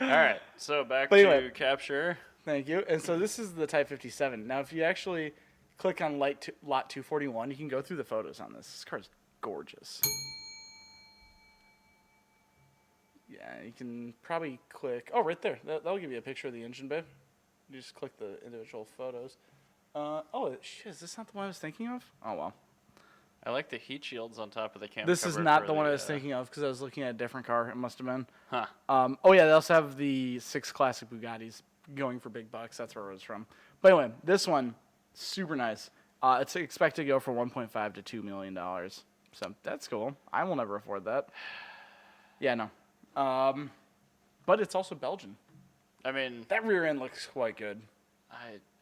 All right, so back to capture. Thank you. And so this is the Type 57. Now, if you actually click on lot 241, you can go through the photos on this. This car is gorgeous. Yeah, you can probably click. Oh, right there. That'll give you a picture of the engine bay. You just click the individual photos. Shit, is this not the one I was thinking of? Oh, well. I like the heat shields on top of the camera. This is not the one I was thinking of because I was looking at a different car. It must have been. Huh. They also have the 6 classic Bugattis going for big bucks. That's where it was from. But anyway, this one, super nice. It's expected to go for $1.5 to $2 million. So that's cool. I will never afford that. Yeah, no. But it's also Belgian. I mean... That rear end looks quite good.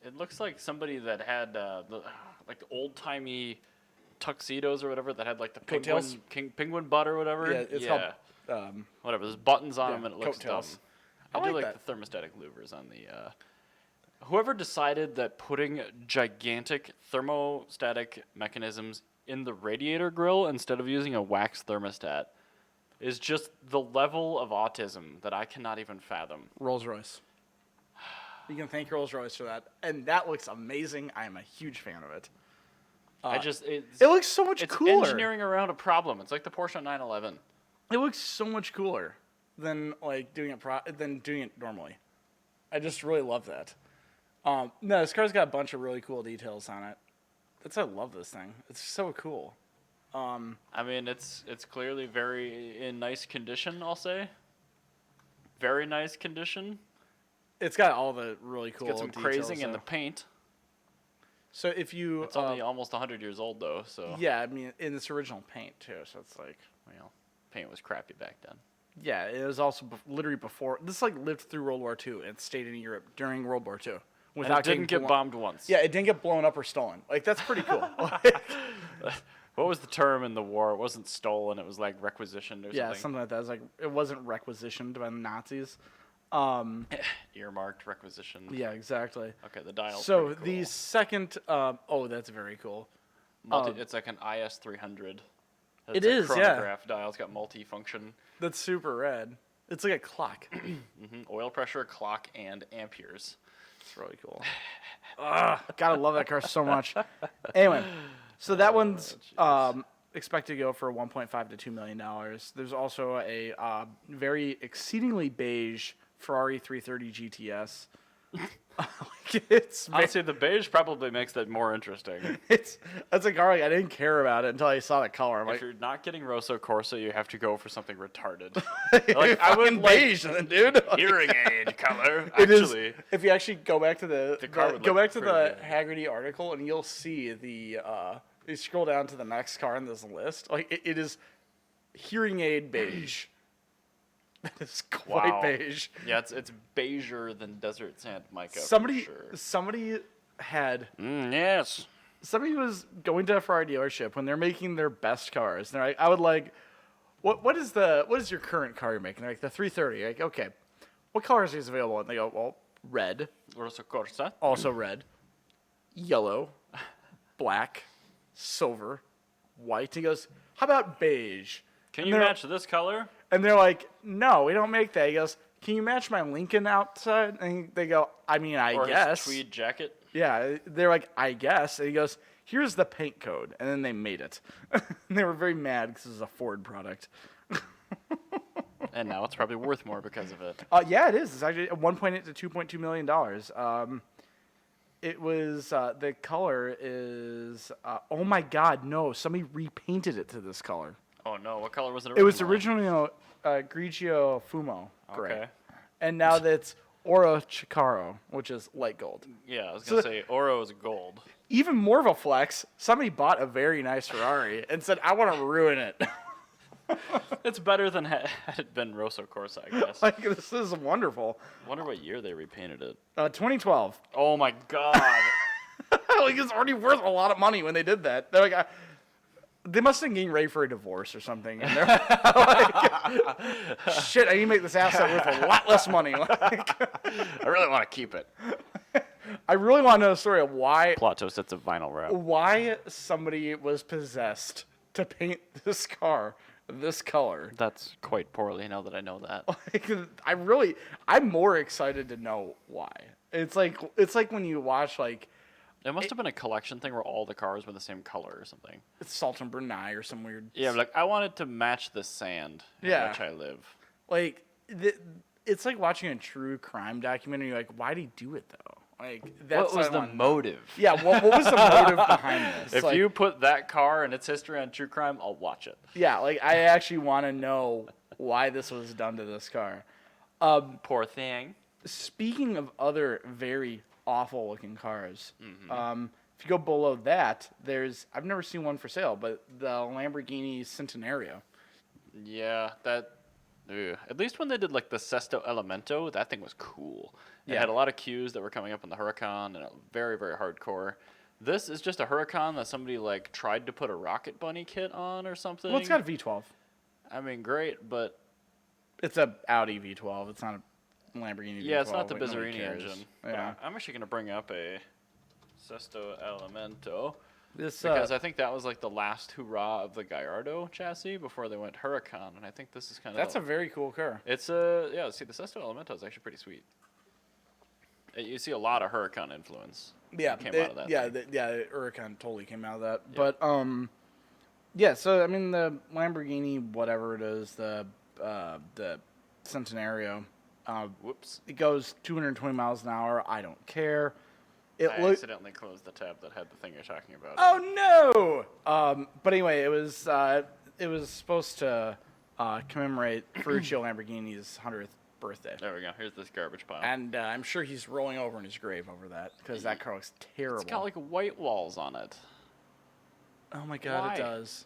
It looks like somebody that had the old-timey... tuxedos or whatever that had like the penguin butt or whatever. Yeah, it's called whatever. There's buttons on them and it looks dumb. I do like like the thermostatic louvers on the. Whoever decided that putting gigantic thermostatic mechanisms in the radiator grill instead of using a wax thermostat is just the level of autism that I cannot even fathom. Rolls-Royce. You can thank Rolls-Royce for that, and that looks amazing. I am a huge fan of it. It looks so much cooler. It's engineering around a problem. It's like the Porsche 911. It looks so much cooler than like doing it normally. I just really love that. No, this car's got a bunch of really cool details on it. I love this thing. It's so cool. I mean, it's clearly very in nice condition. I'll say. Very nice condition. It's got all the really cool. It's got some crazing in the paint. So if you... It's only almost 100 years old, though, so... Yeah, I mean, in its original paint, too, so it's like... Well, paint was crappy back then. Yeah, it was also literally before... This, lived through World War II and stayed in Europe during World War II. And it didn't get bombed once. Yeah, it didn't get blown up or stolen. That's pretty cool. What was the term in the war? It wasn't stolen, it was, requisitioned or something. Yeah, something like that. It wasn't requisitioned by the Nazis. Earmarked requisition. Yeah, exactly. Okay, the dial's So pretty cool. the second, that's very cool. It's like an IS 300. It is, yeah. Chronograph dial. It's got multi-function. That's super rad. It's like a clock. Oil pressure, clock, and amperes. It's really cool. Gotta love that car so much. Anyway, so that one's expected to go for $1.5 to $2 million. There's also a very exceedingly beige Ferrari 330 GTS. Honestly, the beige probably makes that more interesting. That's a car I didn't care about it until I saw the color. If you're not getting Rosso Corsa, you have to go for something retarded. I wouldn't beige, dude. Hearing aid color. Actually, if you actually go back to the good. Haggerty article, and you'll see the you scroll down to the next car on this list. It is hearing aid beige. That is quite beige. Yeah, it's beiger than desert sand mica. Somebody had yes. Somebody was going to a Ferrari dealership when they're making their best cars. And they're like, I would like, what is your current car you're making? They're like the 330. Like, okay, what colors is available? And they go, well, red, Rosso Corsa, also red, yellow, black, silver, white. He goes, how about beige? Can you match this color? And they're like, no, we don't make that. He goes, can you match my Lincoln outside? And they go, I mean, I guess. His tweed jacket? Yeah, they're like, I guess. And he goes, here's the paint code. And then they made it. And they were very mad because it was a Ford product. And now it's probably worth more because of it. Yeah, it is. It's actually $1.8 to $2.2 million. It was the color is oh my God, no! Somebody repainted it to this color. Oh no! What color was it? It was originally Grigio Fumo gray, Okay. and now that's Oro Chicaro, which is light gold. Yeah, I was gonna say Oro is gold. Even more of a flex. Somebody bought a very nice Ferrari and said, "I want to ruin it." It's better than had it been Rosso Corsa, I guess. Like, this is wonderful. Wonder what year they repainted it. 2012. Oh my God! Like, it's already worth a lot of money when they did that. They're like, they must have been getting ready for a divorce or something. And they're like, shit, I need to make this asset worth a lot less money. Like, I really want to keep it. I really want to know the story of why Plot twist: it's a vinyl wrap. why somebody was possessed to paint this car this color. That's quite poorly. Now that I know that. Like, I'm more excited to know why. It's like when you watch like. It must have been a collection thing where all the cars were the same color or something. It's Salt and Brunei or some weird. Yeah, like I wanted to match the sand in which I live. Like it's like watching a true crime documentary. You're like, why did he do it though? Like, that's what was the motive? Yeah, what was the motive behind this? If you put that car and its history on true crime, I'll watch it. Yeah, like I actually want to know why this was done to this car. Poor thing. Speaking of other very awful looking cars, if you go below that, I've never seen one for sale, but the Lamborghini Centenario. Yeah, that. At least when they did like the Sesto Elemento, that thing was cool. It had a lot of cues that were coming up in the Huracan, and very, very hardcore. This is just a Huracan that somebody like tried to put a Rocket Bunny kit on or something. Well, it's got a V12. I mean, great, but it's a Audi V12. It's not a Lamborghini V12. Yeah, it's not the like, nobody Bizzarini cares. engine. Yeah. I'm actually going to bring up a Sesto Elemento. This Because I think that was like the last hurrah of the Gallardo chassis before they went Huracan, and I think this is kind of... That's a very cool car. It's yeah, see, the Sesto Elemento is actually pretty sweet. You see a lot of Huracan influence. Yeah, came out of that. The Huracan totally came out of that. Yeah. But yeah. So I mean, the Lamborghini, whatever it is, the Centenario, Whoops! it goes 220 miles an hour. I don't care. I accidentally closed the tab that had the thing you're talking about. Oh no! But anyway, it was supposed to commemorate Ferruccio Lamborghini's 100th birthday. There we go. Here's this garbage pile. And I'm sure he's rolling over in his grave over that because that car looks terrible. It's got like white walls on it. Oh my God, Why? it does.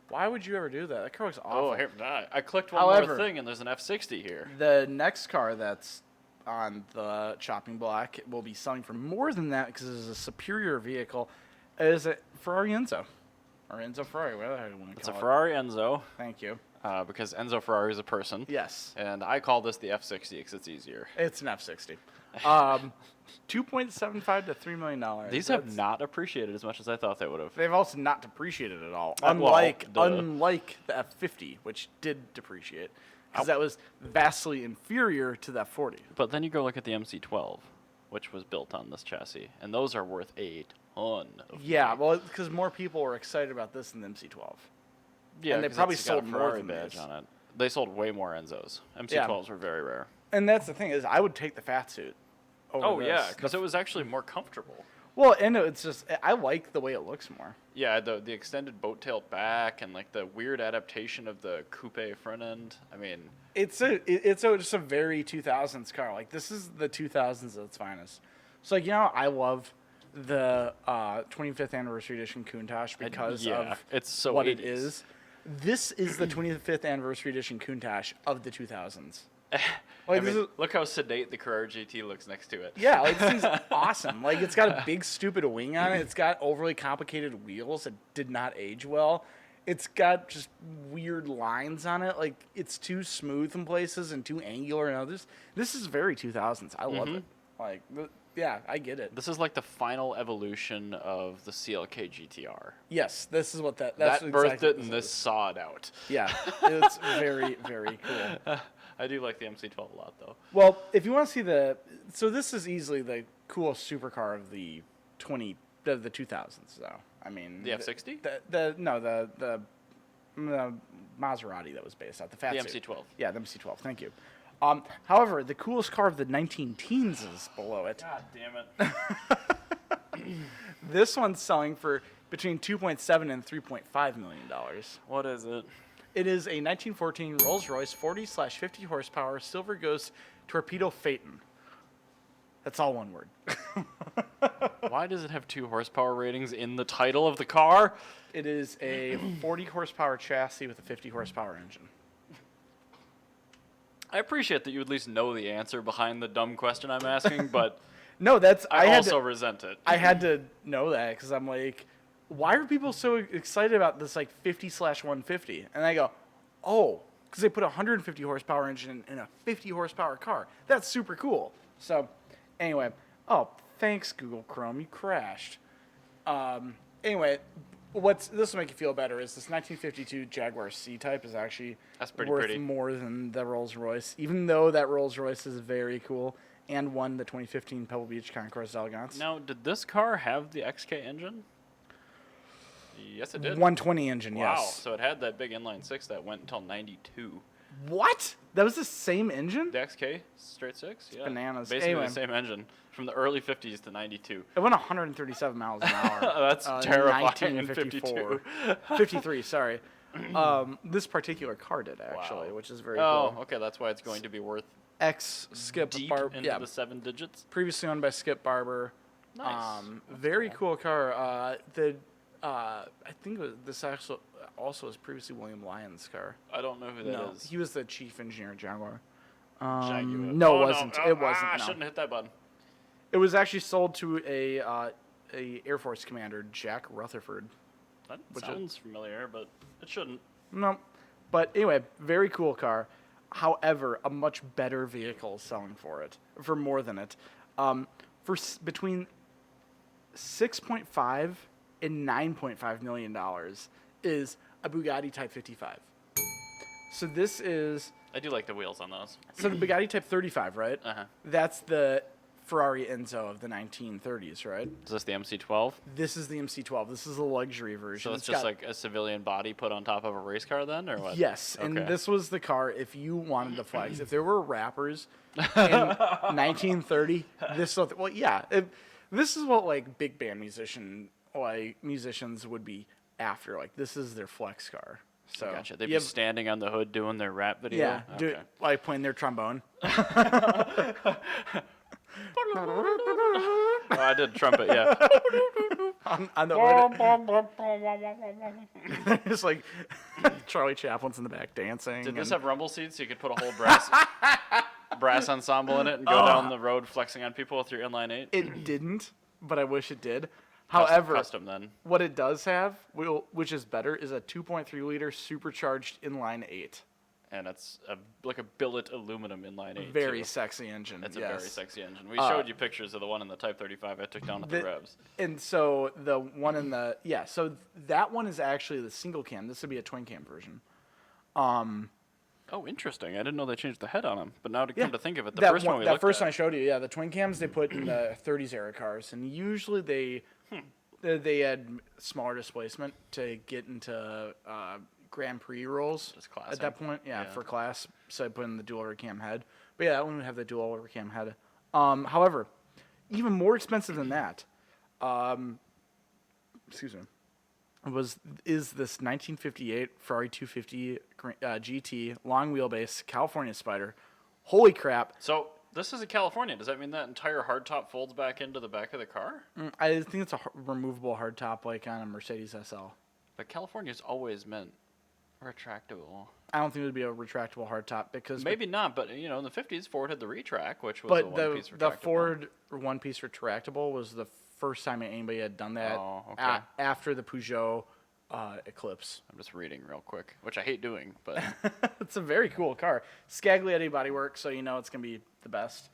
Why would you ever do that? That car looks awful. Oh, here, I clicked one However, more thing, and there's an F60 here. The next car that's on the chopping block will be selling for more than that because it is a superior vehicle. It is a Ferrari Enzo. Or Enzo Ferrari, whatever the hell you want to call it. It's a Ferrari Enzo. Thank you. Because Enzo Ferrari is a person. Yes. And I call this the F60 because it's easier. It's an F60. $2.75 to $3 million. These have not appreciated as much as I thought they would have. They've also not depreciated at all. Unlike the F50, which did depreciate. Because that was vastly inferior to the F40. But then you go look at the MC12, which was built on this chassis. And those are worth a ton of Yeah, money. well, because more people were excited about this than the MC12. Yeah, and they 'cause probably it's got sold a more Ferrari than badge this. on it. They sold way more Enzos. MC12s were very rare. And that's the thing is, I would take the fat suit. Over Yeah, this. because it was actually more comfortable. Well, and it's just I like the way it looks more. Yeah, the extended boat-tailed back and like the weird adaptation of the coupe front end. I mean, It's just a very 2000s car. Like this is the 2000s at its finest. So like I love the 25th anniversary edition Countach because of it's so what 80s. it is. This is the 25th anniversary edition Countach of the 2000s. Like, look how sedate the Carrera GT looks next to it. Yeah, like this thing's awesome. Like it's got a big stupid wing on it. It's got overly complicated wheels that did not age well. It's got just weird lines on it. Like it's too smooth in places and too angular in others. This is very 2000s. I love it. Like yeah, I get it. This is like the final evolution of the CLK GTR. Yes, this is what that's that exactly birthed it what and this sawed out. Yeah, it's very, very cool. I do like the MC12 a lot, though. Well, if you want to see so this is easily the coolest supercar of the 2000s, though. I mean, The F60? The Maserati that was based out. The The suit. MC-12. Yeah, the MC-12. Thank you. However, the coolest car of the 19 teens is below it. God damn it. This one's selling for between $2.7 and $3.5 million. What is it? It is a 1914 Rolls-Royce 40/50 horsepower Silver Ghost Torpedo Phaeton. That's all one word. Why does it have 2 horsepower ratings in the title of the car? It is a 40 horsepower chassis with a 50 horsepower engine. I appreciate that you at least know the answer behind the dumb question I'm asking, but No, that's I also resent it. I had to know that because I'm like, why are people so excited about this like 50/150? And I go, oh, because they put a 150 horsepower engine in a 50 horsepower car. That's super cool. So, anyway, thanks Google Chrome, you crashed. Anyway, this will make you feel better is this 1952 Jaguar C-Type is actually That's pretty worth pretty. more than the Rolls-Royce, even though that Rolls-Royce is very cool and won the 2015 Pebble Beach Concours d'Elegance. Now, did this car have the XK engine? Yes, it did. 120 engine, Wow. yes. So it had that big inline 6 that went until 92. What? That was the same engine? The XK straight 6? Yeah. bananas. Basically Anyway. the same engine from the early 50s to 92. It went 137 miles an hour. That's terrifying in 1954. 52. 53, sorry. This particular car did, actually, Wow. which is very Oh, cool. okay. That's why it's going to be worth Skip deep Barber. into Yeah, the 7 digits. previously owned by Skip Barber. Nice. Very cool car. I think this also was previously William Lyon's car. I don't know who that is. He was the chief engineer at Jaguar. Jaguar. No, Oh, it wasn't. It wasn't. I no. shouldn't hit that button. It was actually sold to a Air Force commander, Jack Rutherford. That sounds familiar, but it shouldn't. No, but anyway, very cool car. However, a much better vehicle is selling for more than it. Between $6.5 and $9.5 million is a Bugatti Type 55. So this is I do like the wheels on those. the Bugatti Type 35, right? Uh-huh. That's the Ferrari Enzo of the 1930s, right? Is this the MC-12? This is the MC-12. This is the luxury version. So it's just like a civilian body put on top of a race car then, or what? Yes, and Okay. this was the car if you wanted to flex. If there were rappers in 1930, this is this is what like big band musicians would be after. Like this is their flex car. So Gotcha. They'd you be have- standing on the hood doing their rap video? yeah, Okay. like playing their trombone. Oh, I did trumpet, yeah. on the hood. It's like Charlie Chaplin's in the back dancing. Did this and- have rumble seats so you could put a whole brass ensemble in it and go down the road flexing on people with your inline 8? It didn't, but I wish it did. However, Custom then. what it does have, which is better, is a 2.3 liter supercharged inline 8. And it's like a billet aluminum inline 8. Very too. sexy engine. It's a yes. very sexy engine. We showed you pictures of the one in the Type 35 I took down at the Revs. And so the one in the so that one is actually the single cam. This would be a twin cam version. Oh, interesting. I didn't know they changed the head on them. But now to Yeah. come to think of it, the that first one we that looked first at. one I showed you, the twin cams they put in the 30s era cars, and usually they had smaller displacement to get into Grand Prix rolls Just at classic. that point. Yeah, Yeah. for class. So I put in the dual overcam head. But yeah, that one would have the dual overcam head. However, even more expensive than that, excuse me, is this 1958 Ferrari 250 GT long wheelbase California Spider. Holy crap! So this is a California. Does that mean that entire hardtop folds back into the back of the car? I think it's a removable hardtop like on a Mercedes SL. But California's always meant retractable. I don't think it would be a retractable hardtop because Maybe not, but in the 50s, Ford had the retract, which was but a one-piece retractable. the Ford one-piece retractable was the first time anybody had done that Oh, okay. after the Peugeot Eclipse. I'm just reading real quick, which I hate doing, but It's a very cool car. Scaglietti bodywork, so you know it's going to be the best.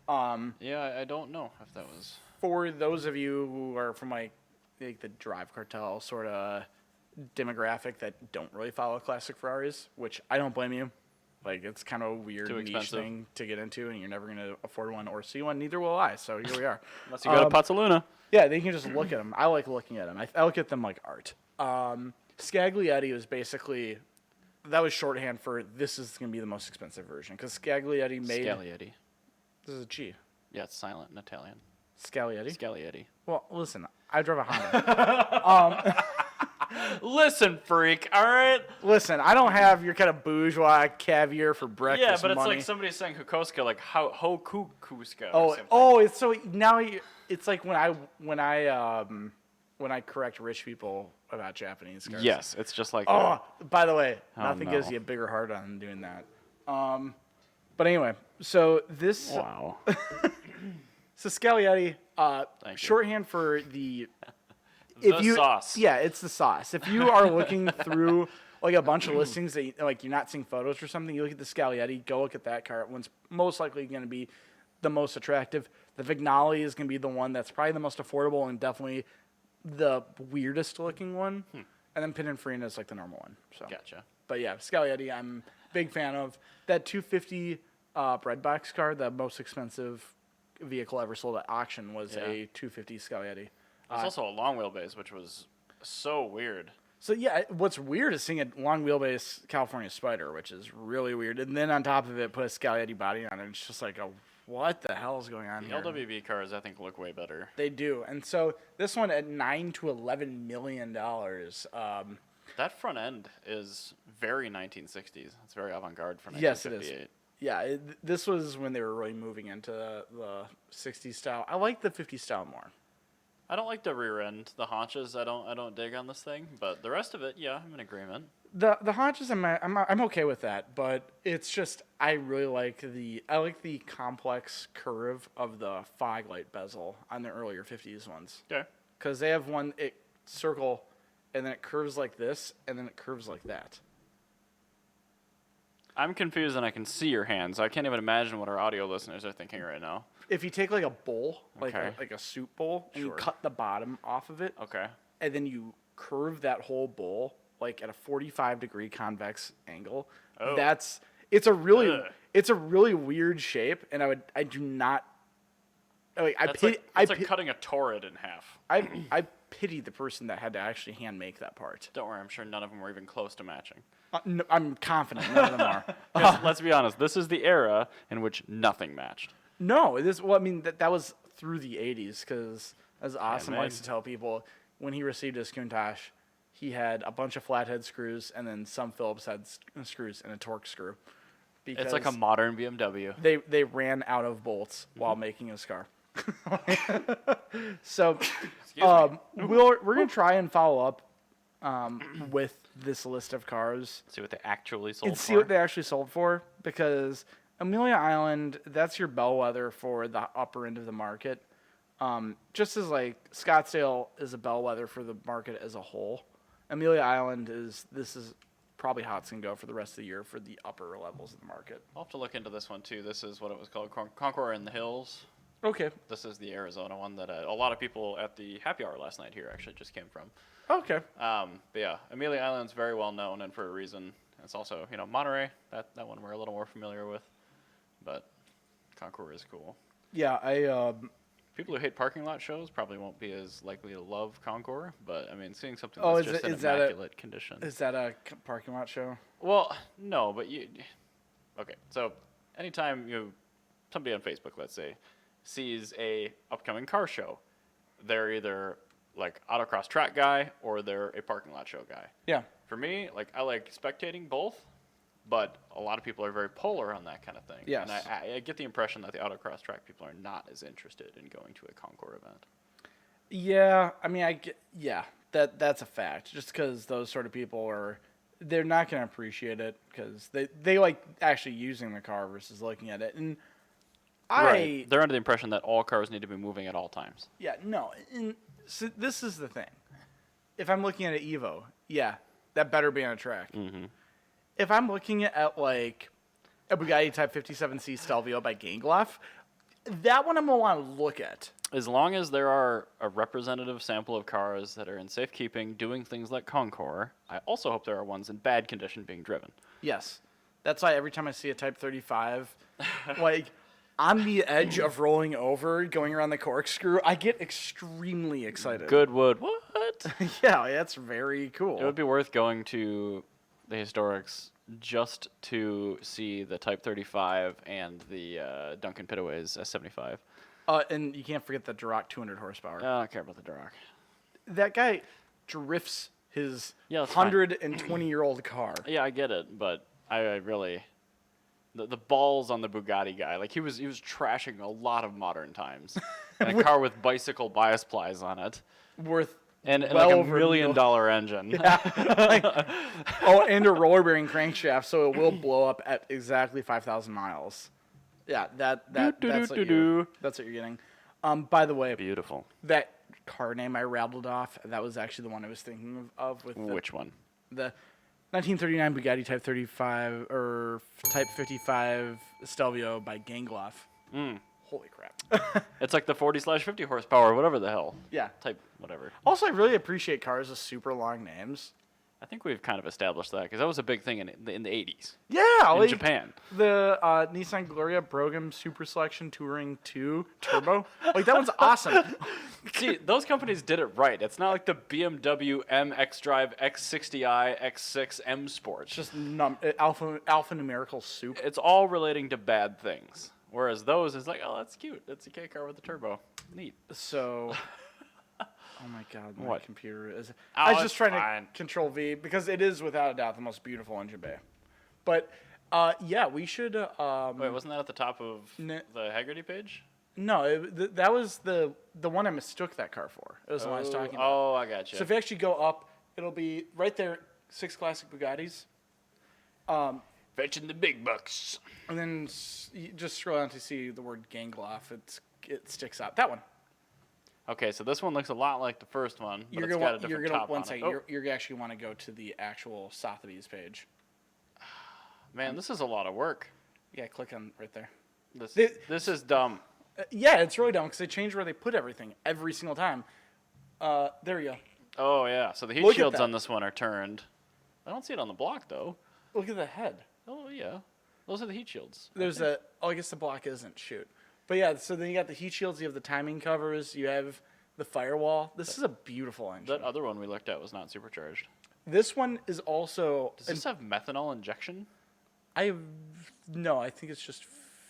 yeah, I don't know if that was. For those of you who are from like the Drive Cartel sort of demographic that don't really follow classic Ferraris, which I don't blame you. Like it's kind of a weird Too niche expensive. thing to get into, and you're never going to afford one or see one. Neither will I. So here we are. Unless you go to Pazzoluna. Yeah, they can just look at them. I like looking at them. I look at them like art. Scaglietti was basically that was shorthand for this is going to be the most expensive version because Scaglietti made. Scaglietti. This is a G. Yeah, it's silent in Italian. Scaglietti. Scaglietti. Well, listen, I drove a Honda. Listen, freak. All right. Listen, I don't have your kind of bourgeois caviar for breakfast. Yeah, but it's money. like somebody saying Hukoska, like Hokukuska. It's so now it's like when I correct rich people about Japanese cars. Yes, it's just like. Oh, by the way, Oh, nothing no. gives you a bigger heart on doing that. But anyway, so this. Wow. So Scaglietti, Thank you. shorthand for the. Sauce. Yeah, it's the sauce. If you are looking through like a bunch of listings that like you're not seeing photos or something, you look at the Scaglietti, go look at that car. One's most likely going to be the most attractive. The Vignale is going to be the one that's probably the most affordable and definitely the weirdest looking one. And then Pininfarina is like the normal one. So. Gotcha. But yeah, Scaglietti, I'm a big fan of. That 250 breadbox car, the most expensive vehicle ever sold at auction was a 250 Scaglietti. There's also a long wheelbase, which was so weird. So yeah, what's weird is seeing a long wheelbase California Spider, which is really weird. And then on top of it, put a Scaglietti body on it. It's just like, what the hell is going on The here? LWB cars, I think, look way better. They do. And so this one at $9 to $11 million. That front end is very 1960s. It's very avant-garde for 1958. Yes, it is. Yeah, this was when they were really moving into the 60s style. I like the 50s style more. I don't like the rear end, the haunches. I don't dig on this thing, but the rest of it, yeah, I'm in agreement. The haunches, I'm okay with that, but it's just I really like the complex curve of the fog light bezel on the earlier 50s ones. Okay. Because they have one circle, and then it curves like this, and then it curves like that. I'm confused, and I can see your hands. I can't even imagine what our audio listeners are thinking right now. If you take like a bowl, like Okay. like a soup bowl, and you Sure. cut the bottom off of it, Okay. and then you curve that whole bowl like at a 45-degree convex angle. Oh. It's a really Ugh. weird shape, and I do not like It's like cutting a torrid in half. I pity the person that had to actually hand make that part. Don't worry, I'm sure none of them were even close to matching. No, I'm confident none of them are. 'Cause let's be honest, this is the era in which nothing matched. No, that was through the 80s because, as Awesome man. likes to tell people, when he received his Countach, he had a bunch of flathead screws and then some Phillips head screws and a torque screw. It's like a modern BMW. They ran out of bolts while making his car. So we're gonna try and follow up with this list of cars See what they actually sold and for. see what they actually sold for, because Amelia Island, that's your bellwether for the upper end of the market. Just as like Scottsdale is a bellwether for the market as a whole, Amelia Island is probably how it's gonna go for the rest of the year for the upper levels of the market. I'll have to look into this one too. This is what it was called, Conqueror in the Hills. Okay. This is the Arizona one that a lot of people at the happy hour last night here actually just came from. Okay. But yeah, Amelia Island's very well known, and for a reason. It's also, Monterey, that one we're a little more familiar with. But Conqueror is cool. Yeah, People who hate parking lot shows probably won't be as likely to love Conqueror, but I mean, seeing something that's just in immaculate condition. Is that a parking lot show? Well, no, but okay. So, anytime somebody on Facebook, let's say, sees a upcoming car show, they're either like autocross track guy or they're a parking lot show guy. Yeah. For me, like I like spectating both, but a lot of people are very polar on that kind of thing. Yes. And I get the impression that the autocross track people are not as interested in going to a Concours event. Yeah, I mean, that's a fact. Just because those sort of people they're not going to appreciate it because they like actually using the car versus looking at it. And They're under the impression that all cars need to be moving at all times. Yeah, no. And so this is the thing. If I'm looking at an Evo, yeah, that better be on a track. Mm-hmm. If I'm looking at like a Bugatti Type 57C Stelvio by Gangloff, that one I'm going to want to look at. As long as there are a representative sample of cars that are in safekeeping doing things like Concours, I also hope there are ones in bad condition being driven. Yes. That's why every time I see a Type 35, like on the edge of rolling over, going around the corkscrew, I get extremely excited. Goodwood, what? Yeah, that's very cool. It would be worth going to the Historics just to see the Type 35 and the Duncan Pitaway's S75. And you can't forget the Duroc 200 horsepower. I don't care about the Duroc. That guy drifts his Yeah, that's fine. 120-year-old car. Yeah, I get it, but I really the balls on the Bugatti guy. Like he was trashing a lot of modern times. And a car with bicycle bias plies on it. Worth And well like a over $1 million engine. and a roller bearing crankshaft, so it will blow up at exactly 5,000 miles. Yeah, that's what you're getting. By the way, Beautiful. that car name I rattled off, that was actually the one I was thinking of with Which one? the 1939 Bugatti Type 35 or Type 55 Stelvio by Gangloff. Holy crap. It's like the 40/50 horsepower, whatever the hell. Yeah. Type whatever. Also, I really appreciate cars with super long names. I think we've kind of established that because that was a big thing in the 80s Yeah, in like Japan. the Nissan Gloria Brougham Super Selection Touring 2 Turbo. Like, that one's awesome. See, those companies did it right. It's not like the BMW M X-Drive X60i X6 M Sport. It's just alphanumerical soup. It's all relating to bad things. Whereas those is like, oh, that's cute. That's a K car with a turbo. Neat. So, oh my God, my What? computer is. Oh, I was it's just trying fine. to Control V because it is without a doubt the most beautiful engine bay. But yeah, we should. Wait, wasn't that at the top of the Haggerty page? No, that was the one I mistook that car for. It was the one I was talking about. Oh, I got you. So if you actually go up, it'll be right there. 6 classic Bugattis. Fetching the big bucks. And then you just scroll down to see the word Gangloff. It sticks out. That one. Okay, so this one looks a lot like the first one, but it's got a different top on it. Oh, You're actually want to go to the actual Sotheby's page. man, this is a lot of work. Yeah, click on right there. This is dumb. Yeah, it's really dumb because they change where they put everything every single time. There you go. Oh, yeah. So the heat Look at shields that. on this one are turned. I don't see it on the block, though. Look at the head. Oh, yeah. Those are the heat shields. There's a. Oh, I guess the block isn't. Shoot. But yeah, so then you got the heat shields. You have the timing covers. You have the firewall. This is a beautiful engine. That other one we looked at was not supercharged. This one is also. Does this have methanol injection? I think it's just.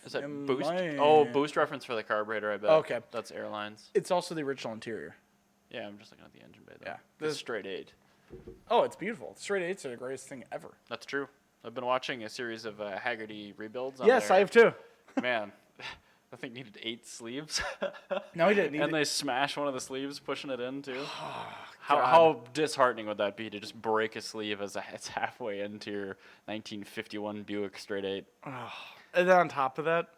Is that boost? Oh, boost reference for the carburetor, I bet. Okay. That's airlines. It's also the original interior. Yeah, I'm just looking at the engine bay, though. Yeah. This straight 8. Oh, it's beautiful. Straight 8s are the greatest thing ever. That's true. I've been watching a series of Haggerty rebuilds. Yes, I have too. Man, that thing needed 8 sleeves. No, he didn't. And they smash one of the sleeves, pushing it in, too. God. How disheartening would that be to just break a sleeve as it's halfway into your 1951 Buick straight 8? And then on top of that,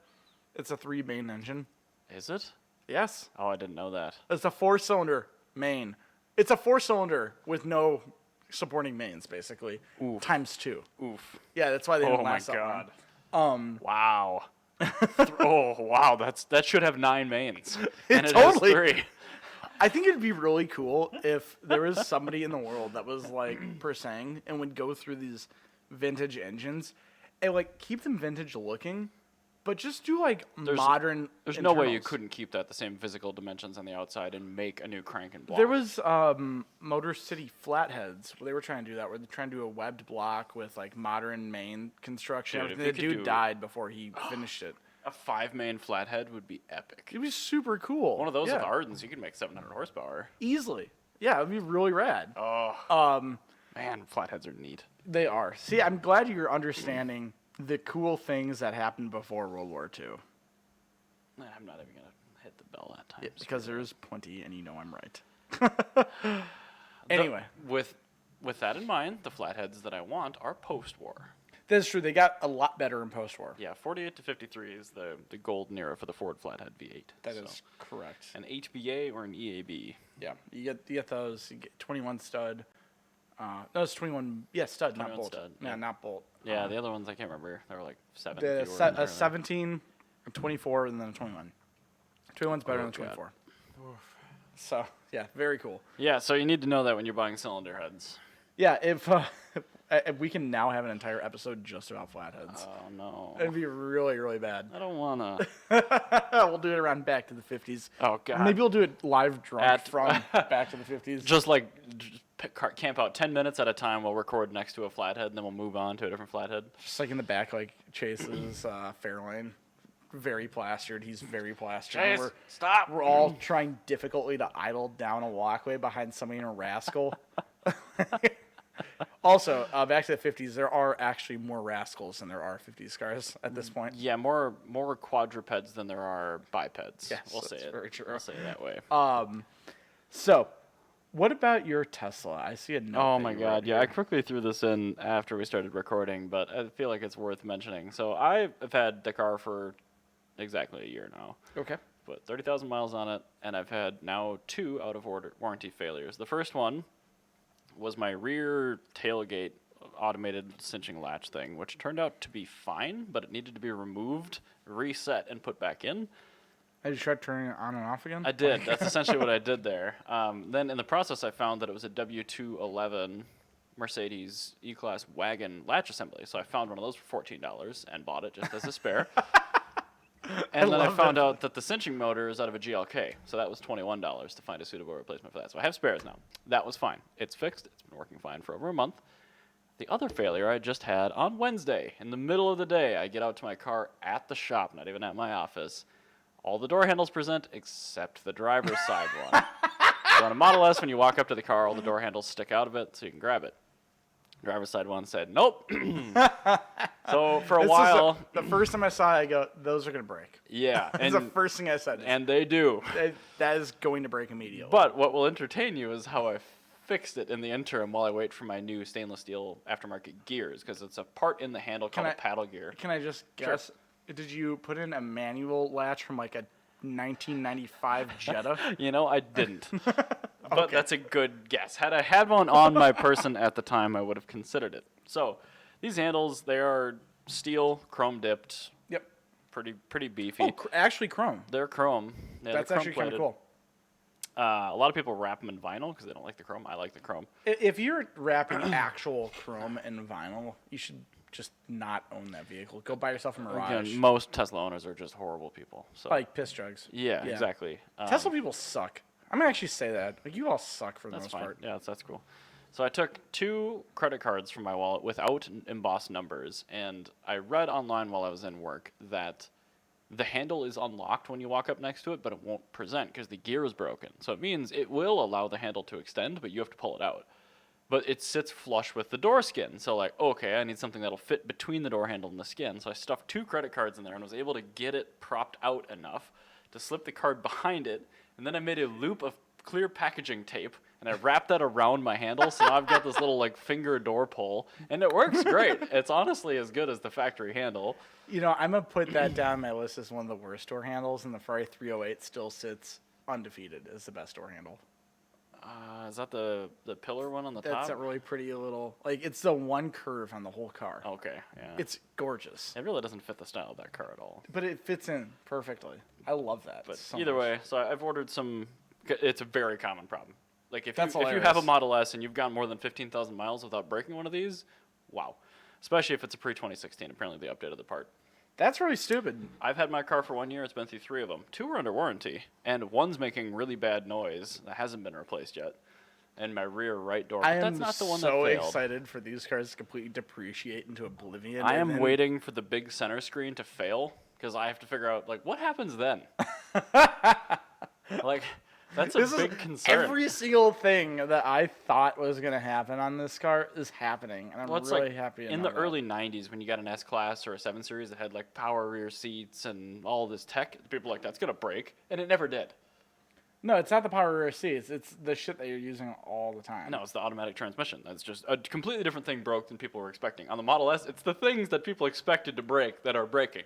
it's a 3-main engine. Is it? Yes. Oh, I didn't know that. It's a 4-cylinder main. It's a 4-cylinder with no supporting mains, basically. Oof. Times 2. Oof. Yeah, that's why they don't Oh, my last that God. long. Wow. Oh, wow. That should have 9 mains. And it Totally. has 3. I think it'd be really cool if there was somebody in the world that was like Persang and would go through these vintage engines and like keep them vintage looking, but just do like modern. There's no way you internals. couldn't keep that the same physical dimensions on the outside and make a new crank and block. There was Motor City Flatheads where they were trying to do that, where they're trying to do a webbed block with like modern main construction. Dude, if the they could dude do- died before he finished it. a 5-main flathead would be epic. It'd be super cool. One of those yeah. with Ardens, you could make 700 horsepower. Easily. Yeah, it'd be really rad. Oh, man, flatheads are neat. They are. See, I'm glad you're understanding the cool things that happened before World War II. I'm not even going to hit the bell that time. Yeah, because there is plenty, and you know I'm right. Anyway. With that in mind, the flatheads that I want are post-war. That's true. They got a lot better in post-war. Yeah, 48 to 53 is the golden era for the Ford Flathead V8. That is correct. An HBA or an EAB. Yeah, you get those. You get 21 stud. No, it's 21. Yeah, stud, not 21 bolt. stud, Yeah, yeah. not bolt. Yeah, the other ones I can't remember. They were like 7. The if you were in there. a 17, a 24, and then a 21. 21's better Oh, than a God. 24. So yeah, very cool. Yeah, so you need to know that when you're buying cylinder heads. Yeah, if we can now have an entire episode just about flatheads. Oh, no. It'd be really, really bad. I don't want to. We'll do it around back to the 50s. Oh, God. Maybe we'll do it live drunk from back to the 50s. Just like camp out 10 minutes at a time. We'll record next to a flathead, and then we'll move on to a different flathead. Just like in the back, like Chase's Fairlane. Very plastered. He's very plastered. Chase, stop! We're all trying difficultly to idle down a walkway behind somebody in a rascal. Also, back to the 50s, there are actually more rascals than there are 50s cars at this point. Yeah, more quadrupeds than there are bipeds. Yes, we'll say that's it. very true. We'll say it that way. So, what about your Tesla? I see a note. Oh my God! Yeah, I quickly threw this in after we started recording, but I feel like it's worth mentioning. So I've had the car for exactly a year now. Okay. Put 30,000 miles on it, and I've had now 2 out of warranty failures. The first one was my rear tailgate automated cinching latch thing, which turned out to be fine, but it needed to be removed, reset, and put back in. Have you tried turning it on and off again? I did. That's essentially what I did there. Then in the process, I found that it was a W211 Mercedes E-Class wagon latch assembly. So I found one of those for $14 and bought it just as a spare. And then I found out that the cinching motor is out of a GLK. So that was $21 to find a suitable replacement for that. So I have spares now. That was fine. It's fixed. It's been working fine for over a month. The other failure I just had on Wednesday. In the middle of the day, I get out to my car at the shop, not even at my office. All the door handles present except the driver's side one. So on a Model S, when you walk up to the car, all the door handles stick out of it so you can grab it. Driver's side one said, nope. So for a while. The first time I saw it, I go, those are going to break. Yeah. That's the first thing I said. And they do. That is going to break immediately. But what will entertain you is how I fixed it in the interim while I wait for my new stainless steel aftermarket gears, because it's a part in the handle called a paddle gear. Can I just guess? Sure. Did you put in a manual latch from like a 1995 Jetta? You know, I didn't. But that's a good guess. Had I had one on my person at the time, I would have considered it. So these handles, they are steel, chrome dipped. Yep. Pretty beefy. Oh, actually chrome. They're chrome. Yeah, that's actually kind of cool. A lot of people wrap them in vinyl because they don't like the chrome. I like the chrome. If you're wrapping actual chrome in vinyl, you should just not own that vehicle. Go buy yourself a Mirage. Again, most Tesla owners are just horrible people. So. Like piss drugs. Yeah, exactly. Tesla people suck. I'm going to actually say that. Like, you all suck for the most part. Yeah, that's cool. So I took 2 credit cards from my wallet without embossed numbers, and I read online while I was in work that the handle is unlocked when you walk up next to it, but it won't present because the gear is broken. So it means it will allow the handle to extend, but you have to pull it out. But it sits flush with the door skin. So like, okay, I need something that'll fit between the door handle and the skin. So I stuffed 2 credit cards in there and was able to get it propped out enough to slip the card behind it. And then I made a loop of clear packaging tape and I wrapped that around my handle. So now I've got this little like finger door pull and it works great. It's honestly as good as the factory handle. You know, I'm going to put that down on my list as one of the worst door handles, and the Ferrari 308 still sits undefeated as the best door handle. Is that the pillar one on the top? That's a really pretty little, like, it's the one curve on the whole car. Okay, yeah. It's gorgeous. It really doesn't fit the style of that car at all. But it fits in perfectly. I love that. But either way, so I've ordered some, it's a very common problem. Like if you hilarious. have a Model S and you've gone more than 15,000 miles without breaking one of these, wow. Especially if it's a pre-2016, apparently they updated the part. That's really stupid. I've had my car for 1 year. It's been through 3 of them. 2 are under warranty, and one's making really bad noise that hasn't been replaced yet. And my rear right door. But that's not the one that failed. I am so excited for these cars to completely depreciate into oblivion. I am waiting for the big center screen to fail because I have to figure out, like, what happens then? Like, that's a big concern. Every single thing that I thought was going to happen on this car is happening, and I'm really happy. In the early 90s, when you got an S-Class or a 7 Series that had, like, power rear seats and all this tech, people were like, that's going to break, and it never did. No, it's not the power rear seats. It's the shit that you're using all the time. No, it's the automatic transmission. That's just a completely different thing broke than people were expecting. On the Model S, it's the things that people expected to break that are breaking.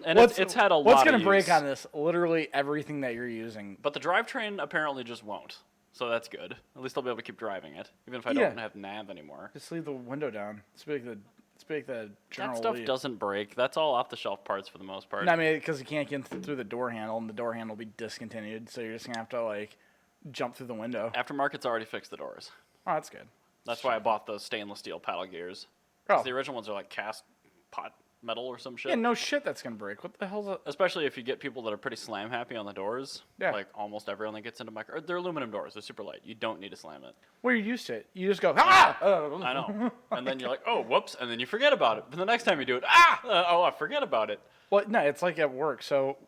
And it's had a lot of What's going to break on this? Literally everything that you're using. But the drivetrain apparently just won't. So that's good. At least I'll be able to keep driving it, even if I don't have nav anymore. Just leave the window down. Speak the general That stuff lead. doesn't break. That's all off-the-shelf parts for the most part. No, I mean, because you can't get through the door handle, and the door handle will be discontinued, so you're just going to have to, like, jump through the window. Aftermarket's already fixed the doors. Oh, that's good. That's why I bought those stainless steel paddle gears. Oh. The original ones are like cast pot metal or some shit. Yeah, no shit that's going to break. What the hell's that? Especially if you get people that are pretty slam happy on the doors. Yeah. Like almost everyone that gets into my car. They're aluminum doors. They're super light. You don't need to slam it. Well, you're used to it. You just go, ah! I know. And then you're like, oh, whoops. And then you forget about it. But the next time you do it, I forget about it. Well, no, it's like at work. So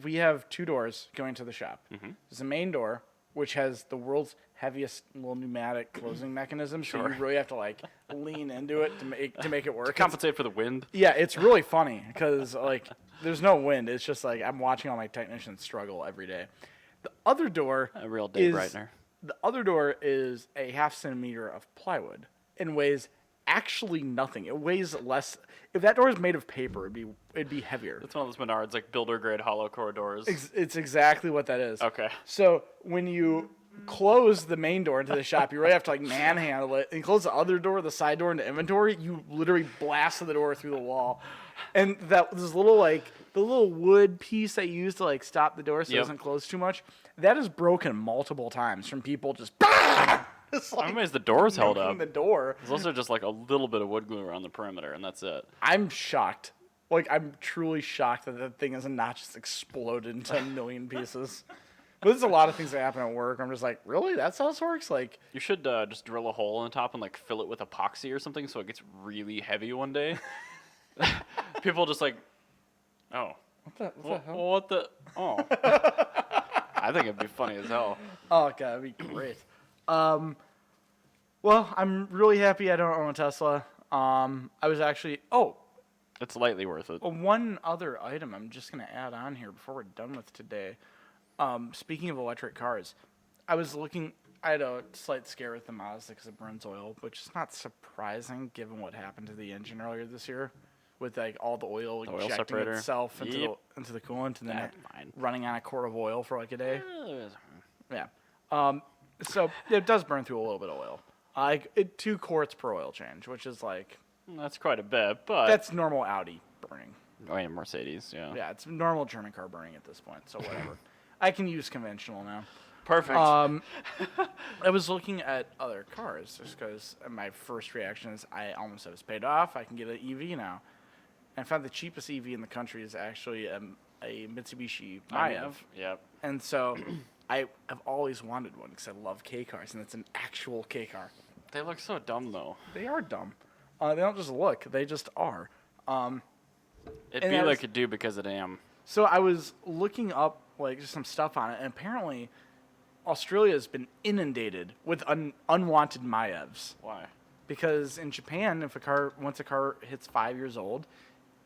we have 2 doors going to the shop. Mm-hmm. There's a main door, which has the world's heaviest little pneumatic closing mechanism. So you really have to like lean into it to make it work. To compensate for the wind. Yeah, it's really funny because like there's no wind. It's just like I'm watching all my technicians struggle every day. The other door A real Dave Reitner. The other door is a 0.5 centimeter of plywood and weighs actually nothing. It weighs less. If that door is made of paper, it'd be heavier. It's one of those Menards, like builder grade hollow core doors. It's exactly what that is. Okay. So when you close the main door into the shop, you really have to like manhandle it, and close the other door, the side door into inventory. You literally blast the door through the wall, and this little like the little wood piece that you use to like stop the door so it doesn't close too much. That is broken multiple times from people just. It's like I'm amazed the door's held up. the door. There's also just like a little bit of wood glue around the perimeter, and that's it. I'm shocked. Like I'm truly shocked that thing is not just exploded into a million pieces. But there's a lot of things that happen at work. I'm just like, really? That's how this works? Like, You should just drill a hole in the top and like fill it with epoxy or something so it gets really heavy one day. People just like, oh. what the hell? What the? Oh. I think it'd be funny as hell. Oh, God, that'd be great. Well, I'm really happy I don't own a Tesla. I was actually, It's lightly worth it. one other item I'm just going to add on here before we're done with today. Speaking of electric cars, I had a slight scare with the Mazda because it burns oil, which is not surprising given what happened to the engine earlier this year with like all the oil oil injecting separator. itself into the coolant and then That's fine. running on a quart of oil for like a day. Yeah. Yeah. So it does burn through a little bit of oil. 2 quarts per oil change, which is like That's quite a bit, but that's normal Audi burning. Oh, yeah, Mercedes, yeah. Yeah, it's normal German car burning at this point. So whatever. I can use conventional now. Perfect. I was looking at other cars just because my first reaction is I almost have this paid off. I can get an EV now. And I found the cheapest EV in the country is actually a Mitsubishi Maiev. Yep. And so I have always wanted one because I love K cars, and it's an actual K car. They look so dumb, though. They are dumb. They don't just look; they just are. It'd And be that like was- a do because it am. So I was looking up like just some stuff on it, and apparently Australia has been inundated with unwanted Maevs. Why? Because in Japan, once a car hits 5 years old,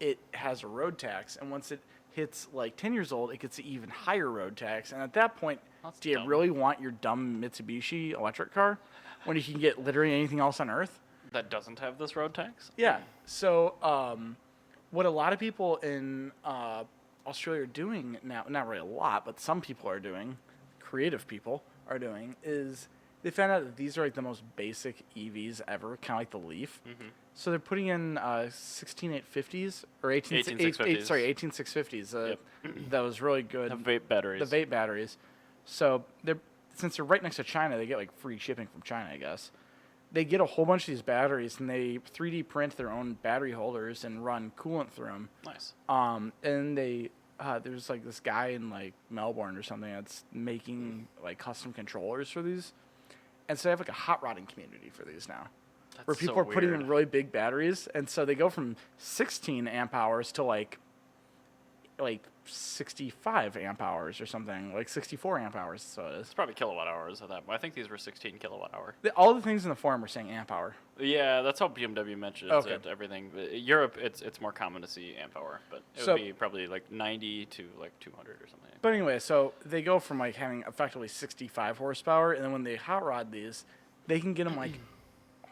it has a road tax, and once it hits like 10 years old, it gets an even higher road tax. And at that point, That's do you dumb. really want your dumb Mitsubishi electric car when you can get literally anything else on Earth? That doesn't have this road tax? Yeah. So what a lot of people in Australia are doing now, not really a lot, but some people are doing, creative people are doing, is they found out that these are like the most basic EVs ever, kind of like the Leaf. Mm-hmm. So they're putting in 16850s or 18650s. 18650s. That was really good. The vape batteries. The vape batteries. So since they're right next to China, they get like free shipping from China, I guess. They get a whole bunch of these batteries and they 3D print their own battery holders and run coolant through them. Nice. And they there's like this guy in like Melbourne or something that's making like custom controllers for these, and so they have like a hot rodding community for these now, That's where people so are putting weird. in really big batteries, and so they go from 16 amp hours to like 65 amp hours or something, like 64 amp hours. So it is. It's probably kilowatt hours of that. I think these were 16 kilowatt hour. All the things in the forum are saying amp hour. Yeah, that's how BMW mentions Okay. it. Everything. Europe, it's more common to see amp hour, but it So- would be probably like 90 to like 200 or something. But anyway, so they go from like having effectively 65 horsepower, and then when they hot rod these, they can get them like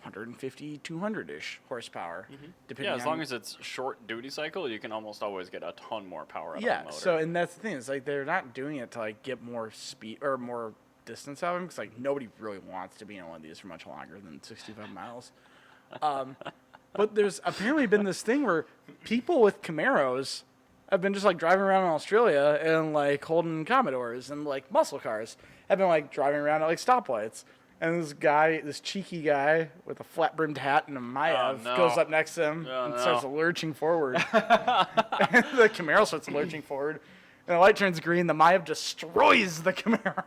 150, 200-ish horsepower, depending Yeah, as on... long as it's short duty cycle, you can almost always get a ton more power out of the Yeah, motor. so, and that's the thing, is like they're not doing it to like get more speed or more distance out of them, because like nobody really wants to be in one of these for much longer than 65 miles. But there's apparently been this thing where people with Camaros have been just like driving around in Australia and like holding Commodores, and like muscle cars have been like driving around at like stoplights. And this cheeky guy with a flat-brimmed hat and a Mayev goes up next to him and starts lurching forward. And the Camaro starts lurching forward. And the light turns green. The Mayev destroys the Camaro.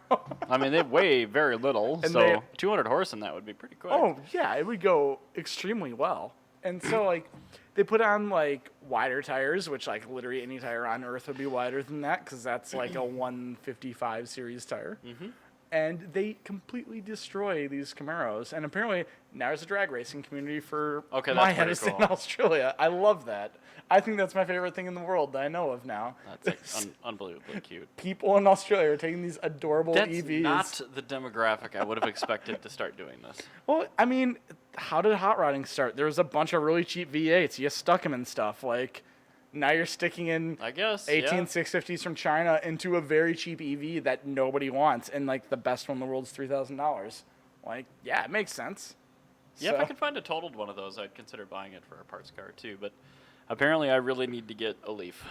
I mean, they weigh very little, And so 200 horse in that would be pretty quick. Oh, yeah, it would go extremely well. And so, like, they put on, like, wider tires, which, like, literally any tire on Earth would be wider than that because that's, like, a 155 series tire. Mm-hmm. And they completely destroy these Camaros. And apparently, now there's a drag racing community for my Edison in Australia. I love that. I think that's my favorite thing in the world that I know of now. That's like unbelievably cute. People in Australia are taking these adorable EVs. That's not the demographic I would have expected to start doing this. Well, I mean, how did hot rodding start? There was a bunch of really cheap V8s. You stuck them in stuff. Like, now you're sticking in 650s from China into a very cheap EV that nobody wants. And, like, the best one in the world is $3,000. Like, yeah, it makes sense. Yeah, if I could find a totaled one of those, I'd consider buying it for a parts car, too. But apparently, I really need to get a Leaf.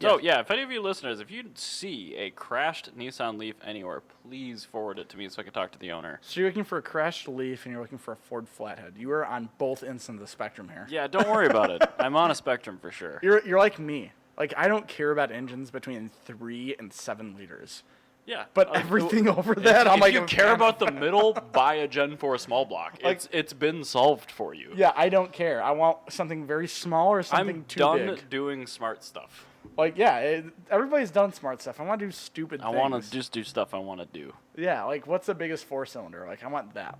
So, yeah, if any of you listeners, if you see a crashed Nissan Leaf anywhere, please forward it to me so I can talk to the owner. So you're looking for a crashed Leaf and you're looking for a Ford Flathead. You are on both ends of the spectrum here. Yeah, don't worry about it. I'm on a spectrum for sure. You're like me. Like, I don't care about engines between 3 and 7 liters. Yeah. But everything over that, I'm like... If you care about the middle, buy a Gen 4 small block. It's been solved for you. Yeah, I don't care. I want something very small or something too big. I'm done doing smart stuff. Like, yeah, everybody's done smart stuff. I want to do stupid things. I want to just do stuff I want to do. Yeah, like, what's the biggest 4-cylinder? Like, I want that.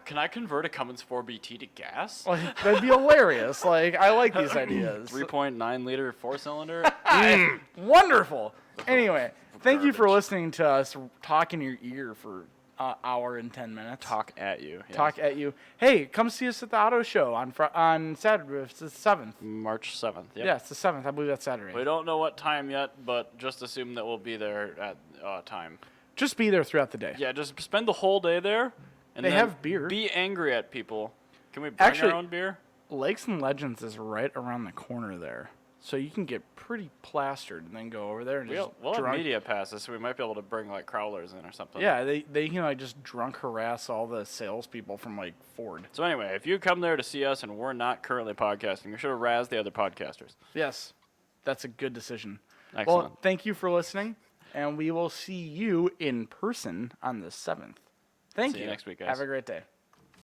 Can I convert a Cummins 4BT to gas? Like, that'd be hilarious. Like, I like these ideas. 3.9 liter 4-cylinder. Wonderful. Anyway, thank you for listening to us talk in your ear for an hour and 10 minutes. Talk at you. Yes. Talk at you. Hey, come see us at the auto show on Saturday. It's the 7th. March 7th. Yep. Yeah, it's the 7th. I believe that's Saturday. We don't know what time yet, but just assume that we'll be there at time. Just be there throughout the day. Yeah, just spend the whole day there. And they have beer. Be angry at people. Can we bring our own beer? Lakes and Legends is right around the corner there. So you can get pretty plastered and then go over there and we'll have media passes, so we might be able to bring like crawlers in or something. Yeah, they can like just drunk harass all the salespeople from like Ford. So anyway, if you come there to see us and we're not currently podcasting, you should have razzed the other podcasters. Yes, that's a good decision. Excellent. Well, thank you for listening, and we will see you in person on the 7th. Thank you. See you next week, guys. Have a great day.